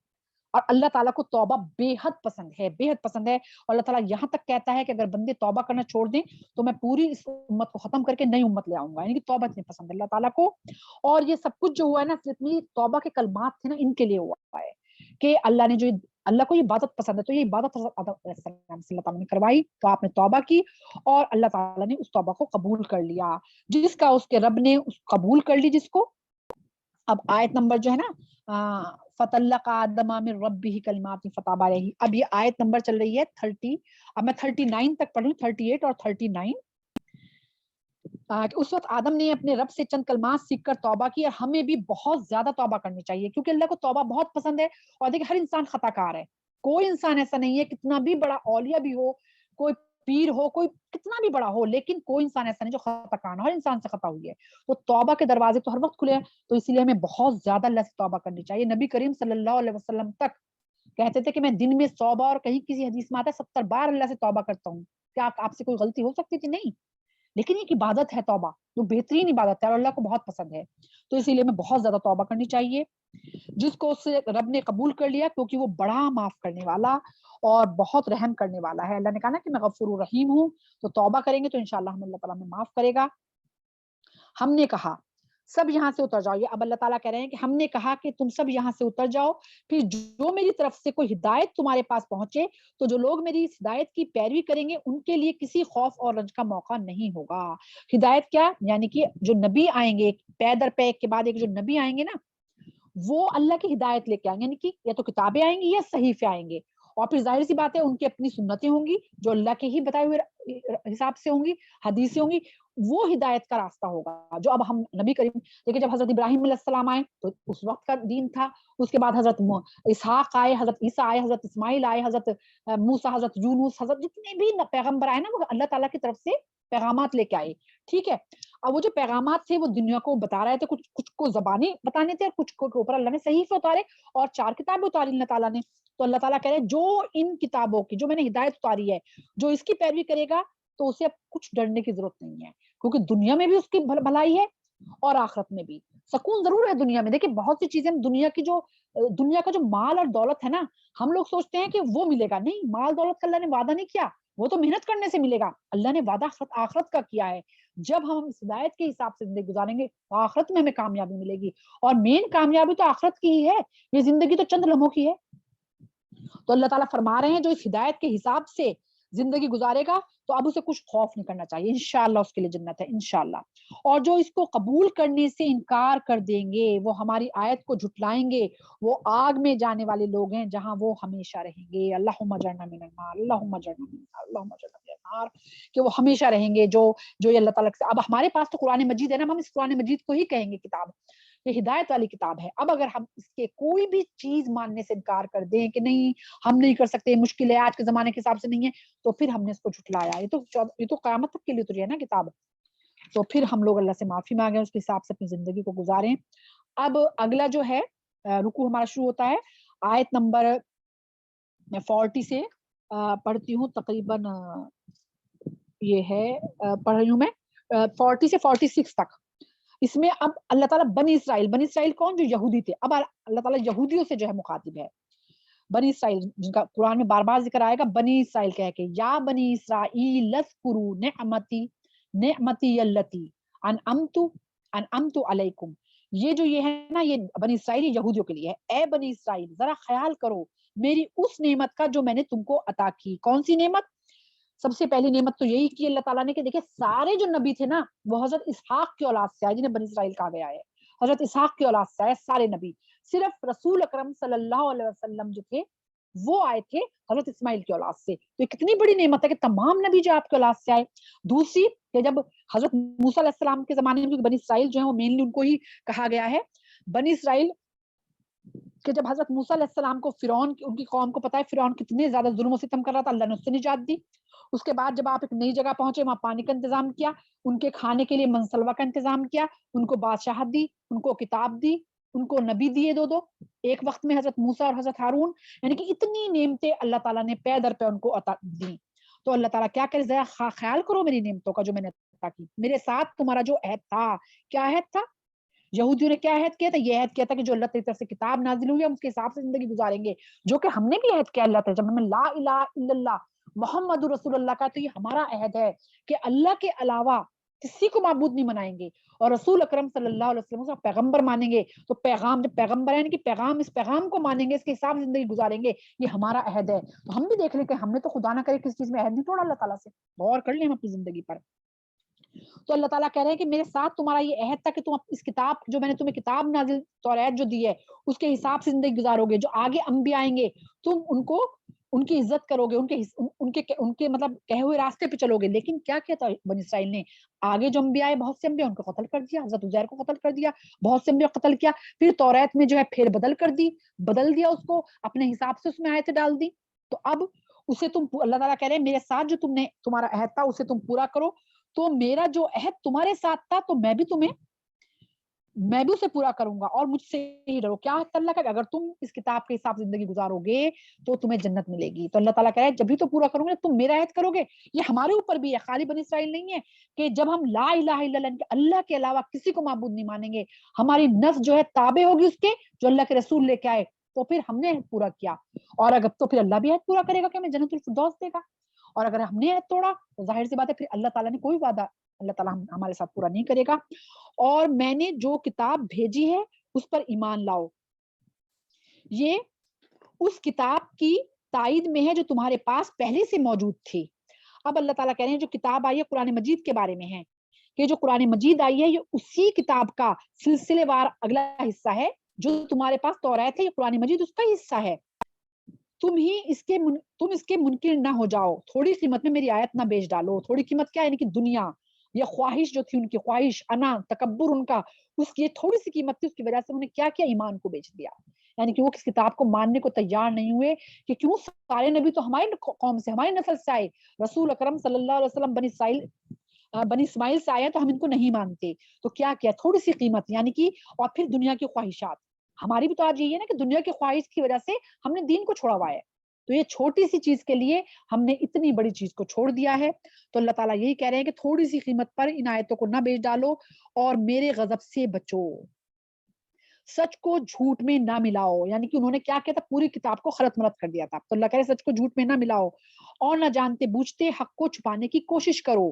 S1: اور اللہ تعالیٰ کو توبہ بے حد پسند ہے، بے حد پسند ہے. اور اللہ تعالیٰ یہاں تک کہتا ہے کہ اگر بندے توبہ کرنا چھوڑ دیں تو میں پوری اس امت کو ختم کر کے نئی امت لے آؤں گا. یعنی کہ توبہ اتنی پسند ہے اللہ تعالیٰ کو. اور یہ سب کچھ جو ہوا ہے نا، جتنی توبہ کے کلمات تھے نا، ان کے لیے ہوا ہے کہ اللہ نے جو اللہ کو یہ عبادت پسند ہے، تو یہ عبادت حضرت آدم علیہ السلام سے اللہ تعالیٰ نے کروائی. تو آپ نے توبہ کی اور اللہ تعالیٰ نے اس توبہ کو قبول کر لیا، جس کا اس کے رب نے قبول کر لی جس کو. اب آیت نمبر جو ہے نا فَطَلَّقَ آدَمَ مِن رَبِّهِ كَلِمَاتٍ فَتَابَ عَلَيْهِ. اب یہ آیت نمبر چل رہی ہے 30. اب میں 39 تک پڑھ لوں، 38 اور 39. اس وقت آدم نے اپنے رب سے چند کلمات سیکھ کر توبہ کی. اور ہمیں بھی بہت زیادہ توبہ کرنی چاہیے، کیونکہ اللہ کو توبہ بہت پسند ہے. اور دیکھیں ہر انسان خطا کار ہے، کوئی انسان ایسا نہیں ہے، کتنا بھی بڑا اولیاء بھی ہو، کوئی پیر ہو، کوئی کتنا بھی بڑا ہو، لیکن کوئی انسان ایسا نہیں جو خطا کار نہ ہو. ہر انسان سے خطا ہوئی ہے. تو توبہ کے دروازے تو ہر وقت کھلے ہیں. تو اسی لیے ہمیں بہت زیادہ اللہ سے توبہ کرنی چاہیے. نبی کریم صلی اللہ علیہ وسلم تک کہتے تھے کہ میں دن میں 100 بار، اور کہیں کسی حدیث میں آتا ہے 70 بار اللہ سے توبہ کرتا ہوں. کیا آپ سے کوئی غلطی ہو سکتی تھی؟ نہیں. لیکن ایک عبادت ہے توبہ، جو بہترین عبادت ہے اور اللہ کو بہت پسند ہے. تو اسی لیے ہمیں بہت زیادہ توبہ کرنی چاہیے، جس کو اس سے رب نے قبول کر لیا، کیونکہ وہ بڑا معاف کرنے والا اور بہت رحم کرنے والا ہے. اللہ نے کہا نا کہ میں غفور رحیم ہوں. تو توبہ کریں گے تو انشاءاللہ ہم اللہ تعالیٰ ہمیں معاف کرے گا. ہم نے کہا سب یہاں سے اتر جاؤ. یہ اب اللہ تعالیٰ کہہ رہے ہیں کہ ہم نے کہا کہ تم سب یہاں سے اتر جاؤ، پھر جو میری طرف سے کوئی ہدایت تمہارے پاس پہنچے تو جو لوگ میری اس ہدایت کی پیروی کریں گے ان کے لیے کسی خوف اور رنج کا موقع نہیں ہوگا. ہدایت کیا؟ یعنی کہ جو نبی آئیں گے پے در پے کے بعد، ایک جو نبی آئیں گے نا وہ اللہ کی ہدایت لے کے آئیں گے. یعنی کہ یا تو کتابیں آئیں گی یا صحیفے آئیں گے، اور پھر ظاہر سی بات ہے ان کی اپنی سنتیں ہوں گی جو اللہ کے ہی بتائے ہوئے حساب سے ہوں گی، حدیثیں ہوں گی. وہ ہدایت کا راستہ ہوگا جو اب ہم نبی کریم دیکھیں. جب حضرت ابراہیم علیہ السلام آئے تو اس وقت کا دین تھا. اس کے بعد حضرت اسحاق آئے، حضرت عیسیٰ آئے، حضرت اسماعیل آئے، حضرت موسیٰ، حضرت یونس، حضرت جتنے بھی پیغمبر آئے نا وہ اللہ تعالیٰ کی طرف سے پیغامات لے کے آئے. ٹھیک ہے. اور وہ جو پیغامات تھے وہ دنیا کو بتا رہے تھے. کچھ کو زبانی بتانے تھے، اور کچھ کو اوپر اللہ نے صحیفے اتارے اور 4 کتابیں اتاری اللہ تعالیٰ نے. تو اللہ تعالیٰ کہہ رہے ہیں جو ان کتابوں کی، جو میں نے ہدایت اتاری ہے، جو اس کی پیروی کرے گا تو اسے اب کچھ ڈرنے کی ضرورت نہیں ہے، کیونکہ دنیا میں بھی اس کی بھلائی ہے اور آخرت میں بھی. سکون ضرور ہے دنیا میں. دیکھیں بہت سی چیزیں دنیا کا جو مال اور دولت ہے نا، ہم لوگ سوچتے ہیں کہ وہ ملے گا. نہیں، مال دولت کا اللہ نے وعدہ نہیں کیا، وہ تو محنت کرنے سے ملے گا. اللہ نے وعدہ آخرت کا کیا ہے. جب ہم اس ہدایت کے حساب سے زندگی گزاریں گے تو آخرت میں ہمیں کامیابی ملے گی. اور مین کامیابی تو آخرت کی ہی ہے، یہ زندگی تو چند لمحوں کی ہے. تو اللہ تعالیٰ فرما رہے ہیں جو اس ہدایت کے حساب سے زندگی گزارے گا تو اب اسے کچھ خوف نہیں کرنا چاہیے. انشاءاللہ اس کے لیے جنت ہے انشاءاللہ. اور جو اس کو قبول کرنے سے انکار کر دیں گے، وہ ہماری آیت کو جھٹلائیں گے، وہ آگ میں جانے والے لوگ ہیں جہاں وہ ہمیشہ رہیں گے. اللہم اجرنا من النار، اللہم اجرنا من النار، اللہم اجرنا من النار. کہ وہ ہمیشہ رہیں گے جو یہ اللہ تعالیٰ سے. اب ہمارے پاس تو قرآن مجید ہے نا، ہم اس قرآن مجید کو ہی کہیں گے کتاب، یہ ہدایت والی کتاب ہے. اب اگر ہم اس کے کوئی بھی چیز ماننے سے انکار کر دیں کہ نہیں ہم نہیں کر سکتے، مشکل ہے، آج کے زمانے کے حساب سے نہیں ہے، تو پھر ہم نے اس کو جھٹلایا. یہ تو قیامت تک کے لیے اتری ہے نا کتاب. تو پھر ہم لوگ اللہ سے معافی مانگیں، اس کے حساب سے اپنی زندگی کو گزاریں. اب اگلا جو ہے رکوع ہمارا شروع ہوتا ہے آیت نمبر 40 سے پڑھتی ہوں. تقریباً یہ ہے پڑھ رہی ہوں میں 40 سے 46 تک. اس میں اب اللہ تعالیٰ بنی اسرائیل کون؟ جو یہودی تھے. اب اللہ تعالیٰ یہودیوں سے جو ہے مخاطب ہے. بنی اسرائیل جن کا قرآن میں بار بار ذکر آئے گا بنی اسرائیل کہہ کے، یا بنی اسرائیل اذکروا نعمتی التی انعمت علیکم. یہ ہے نا، یہ بنی اسرائیل یہودیوں کے لیے ہے. اے بنی اسرائیل ذرا خیال کرو میری اس نعمت کا جو میں نے تم کو عطا کی. کون سی نعمت؟ سب سے پہلی نعمت تو یہی کی اللہ تعالیٰ نے کہ دیکھیں سارے جو نبی تھے نا وہ حضرت اسحاق کی اولاد سے آئے، جنہیں بنی اسرائیل کہا گیا ہے. حضرت اسحاق کی اولاد سے آئے سارے نبی. صرف رسول اکرم صلی اللہ علیہ وسلم جو تھے وہ آئے تھے حضرت اسماعیل کی اولاد سے. تو یہ کتنی بڑی نعمت ہے کہ تمام نبی جو آپ کی اولاد سے آئے. دوسری کہ جب حضرت موسیٰ علیہ السلام کے زمانے میں بنی اسرائیل جو ہے وہ مینلی ان کو ہی کہا گیا ہے بنی اسرائیل، کہ جب حضرت موسیٰ علیہ السلام کو فرعون ان کی قوم کو پتا ہے فرعون کتنے زیادہ ظلم و ستم کر رہا تھا، اللہ نے اس سے نجات دی. اس کے بعد جب آپ ایک نئی جگہ پہنچے وہاں پانی کا انتظام کیا، ان کے کھانے کے لیے منسلوا کا انتظام کیا، ان کو بادشاہت دی، ان کو کتاب دی، ان کو نبی دیے دو ایک وقت میں حضرت موسیٰ اور حضرت ہارون. یعنی کہ اتنی نعمتیں اللہ تعالیٰ نے پے در پہ ان کو عطا دی. تو اللہ تعالیٰ کیا کرے، ذرا خیال کرو میری نعمتوں کا جو میں نے عطا کی. میرے ساتھ تمہارا جو عہد تھا، کیا عہد تھا؟ یہودیوں نے کیا عہد کیا تھا؟ یہ عہد کیا تھا کہ جو اللہ کی طرف سے کتاب نازل ہوئی ہم اس کے حساب سے زندگی گزاریں گے، جو کہ ہم نے بھی عہد کیا اللہ تعالیٰ جب ہمیں لا الہ الا اللہ محمد رسول اللہ کا. تو یہ ہمارا عہد ہے کہ اللہ کے علاوہ کسی کو معبود نہیں منائیں گے اور رسول اکرم صلی اللہ علیہ وسلم کو پیغمبر مانیں گے. تو پیغام جب پیغمبر ہے کہ پیغام، اس پیغام کو مانیں گے، اس کے حساب سے زندگی گزاریں گے، یہ ہمارا عہد ہے. تو ہم بھی دیکھ لیں کہ ہم نے تو خدا نہ کرے کس چیز میں عہد نہیں توڑا اللہ تعالیٰ سے. غور کر لیں ہم اپنی زندگی پر. تو اللہ تعالیٰ کہہ رہے ہیں کہ میرے ساتھ تمہارا یہ عہد تھا کہ تم اس کتاب جو میں نے تمہیں کتاب نازل توریت جو دی ہے اس کے حساب سے زندگی گزارو گے. جو آگے انبیاء آئیں گے تم ان کی عزت کرو گے، ان کے مطلب کہے ہوئے راستے پہ چلو گے. لیکن کیا کیا تھا بنی اسرائیل نے؟ آگے جو انبیاء آئے بہت سے انبیاء ان کو قتل کر دیا، حضرت عزیر کو قتل کر دیا، بہت سے انبیاء قتل کیا. پھر توریت میں جو ہے پھر بدل دیا اس کو، اپنے حساب سے اس میں آیتیں ڈال دی. تو اب اسے تم، اللہ تعالیٰ کہہ رہے ہیں میرے ساتھ جو تمہارا عہد تھا اسے تم پورا کرو. تو میرا جو عہد تمہارے ساتھ تھا تو میں بھی اسے پورا کروں گا اور مجھ سے ہی ڈرو. کیا اللہ کا کہ اگر تم اس کتاب کے حساب سے زندگی گزارو گے تو تمہیں جنت ملے گی. تو اللہ تعالیٰ کہہ رہا ہے جب بھی تو پورا کروں گے تم میرا عہد کرو گے. یہ ہمارے اوپر بھی ہے، خالی بنی اسرائیل نہیں ہے کہ جب ہم لا الہ الا اللہ کے علاوہ کسی کو معبود نہیں مانیں گے، ہماری نفس جو ہے تابع ہوگی اس کے جو اللہ کے رسول لے کے آئے، تو پھر ہم نے عہد پورا کیا. اور اگر تو پھر اللہ بھی عہد پورا کرے گا کہ ہمیں جنت الفردوس دے گا. اور اگر ہم نے عہد توڑا تو ظاہر سی بات ہے پھر اللہ تعالیٰ نے کوئی وعدہ اللہ تعالیٰ ہمارے ساتھ پورا نہیں کرے گا. اور میں نے جو کتاب بھیجی ہے اس پر ایمان لاؤ. یہ اس کتاب کی تائید میں ہے جو تمہارے پاس پہلے سے موجود تھی. اب اللہ تعالیٰ کہہ رہے ہیں جو کتاب آئی ہے قرآن مجید کے بارے میں ہے کہ جو قرآن مجید آئی ہے یہ اسی کتاب کا سلسلے وار اگلا حصہ ہے. جو تمہارے پاس توریت ہے یہ قرآن مجید اس کا حصہ ہے. تم اس کے منکر نہ ہو جاؤ، تھوڑی قیمت میں میری آیت نہ بیچ ڈالو. تھوڑی قیمت کیا ہے؟ یعنی کہ دنیا یا خواہش جو تھی ان کی خواہش، انا، تکبر ان کا، اس کی تھوڑی سی قیمت تھی، اس کی وجہ سے انہوں نے کیا کیا؟ ایمان کو بیچ دیا. یعنی کہ وہ کس کتاب کو ماننے کو تیار نہیں ہوئے کہ کیوں سارے نبی تو ہماری قوم سے، ہماری نسل سے آئے، رسول اکرم صلی اللہ علیہ وسلم بنی اسماعیل سے آئے تو ہم ان کو نہیں مانتے. تو کیا کیا؟ تھوڑی سی قیمت یعنی کہ، اور پھر دنیا کی خواہشات. ہماری بھی تو آج یہی ہے نا کہ دنیا کی خواہش کی وجہ سے ہم نے دین کو چھوڑا ہوا ہے. تو یہ چھوٹی سی چیز کے لیے ہم نے اتنی بڑی چیز کو چھوڑ دیا ہے. تو اللہ تعالیٰ یہی کہہ رہے ہیں کہ تھوڑی سی قیمت پر ان آیتوں کو نہ بیچ ڈالو اور میرے غضب سے بچو. سچ کو جھوٹ میں نہ ملاؤ. یعنی کہ انہوں نے کیا کیا تھا؟ پوری کتاب کو خلط ملط کر دیا تھا. تو اللہ کہہ رہے سچ کو جھوٹ میں نہ ملاؤ اور نہ جانتے بوجھتے حق کو چھپانے کی کوشش کرو.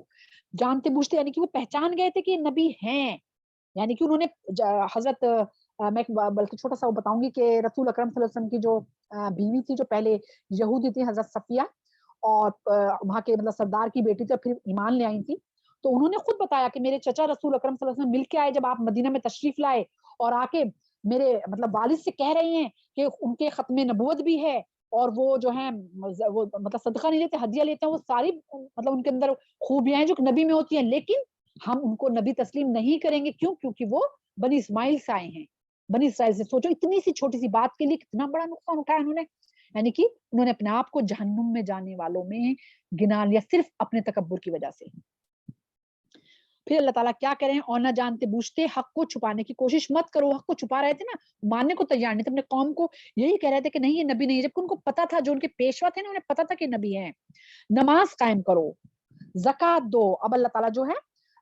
S1: جانتے بوجھتے یعنی کہ وہ پہچان گئے تھے کہ یہ نبی ہیں. یعنی کہ انہوں نے حضرت، میں بلکہ چھوٹا سا وہ بتاؤں گی کہ رسول اکرم صلی اللہ علیہ وسلم کی جو بیوی تھی جو پہلے یہودی تھی، حضرت صفیہ، اور وہاں کے مطلب سردار کی بیٹی تھی اور پھر ایمان لے آئی تھی. تو انہوں نے خود بتایا کہ میرے چچا رسول اکرم صلی اللہ علیہ وسلم مل کے آئے جب آپ مدینہ میں تشریف لائے، اور آ کے میرے مطلب والد سے کہہ رہے ہیں کہ ان کے ختم نبوت بھی ہے اور وہ جو ہیں وہ مطلب صدقہ نہیں لیتے، ہدیہ لیتے ہیں. وہ ساری مطلب ان کے اندر خوبیاں ہیں جو نبی میں ہوتی ہیں، لیکن ہم ان کو نبی تسلیم نہیں کریں گے. کیوں؟ کیونکہ وہ بنی اسماعیل سے آئے ہیں. بنی اسرائیل سے. سوچو اتنی سی چھوٹی سی بات کے لیے کتنا بڑا نقصان اٹھایا انہوں نے. یعنی کہ انہوں نے اپنے آپ کو جہنم میں جانے والوں میں گنا لیا صرف اپنے تکبر کی وجہ سے. پھر اللہ تعالیٰ کیا کریں؟ اور نہ جانتے بوجھتے حق کو چھپانے کی کوشش مت کرو. حق کو چھپا رہے تھے نا، ماننے کو تیار نہیں تھے. اپنے قوم کو یہی کہہ رہے تھے کہ نہیں یہ نبی نہیں ہے، جبکہ ان کو پتا تھا، جو ان کے پیشوا تھے نا انہیں پتا تھا کہ نبی ہیں. نماز قائم کرو، زکات دو. اب اللہ تعالیٰ جو ہے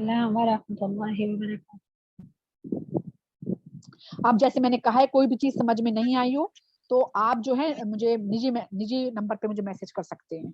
S4: السلام ورحمۃ اللہ وبرکاتہ.
S1: اب جیسے میں نے کہا ہے کوئی بھی چیز سمجھ میں نہیں آئی ہو تو آپ جو ہے مجھے نجی نمبر پہ مجھے میسج کر سکتے ہیں.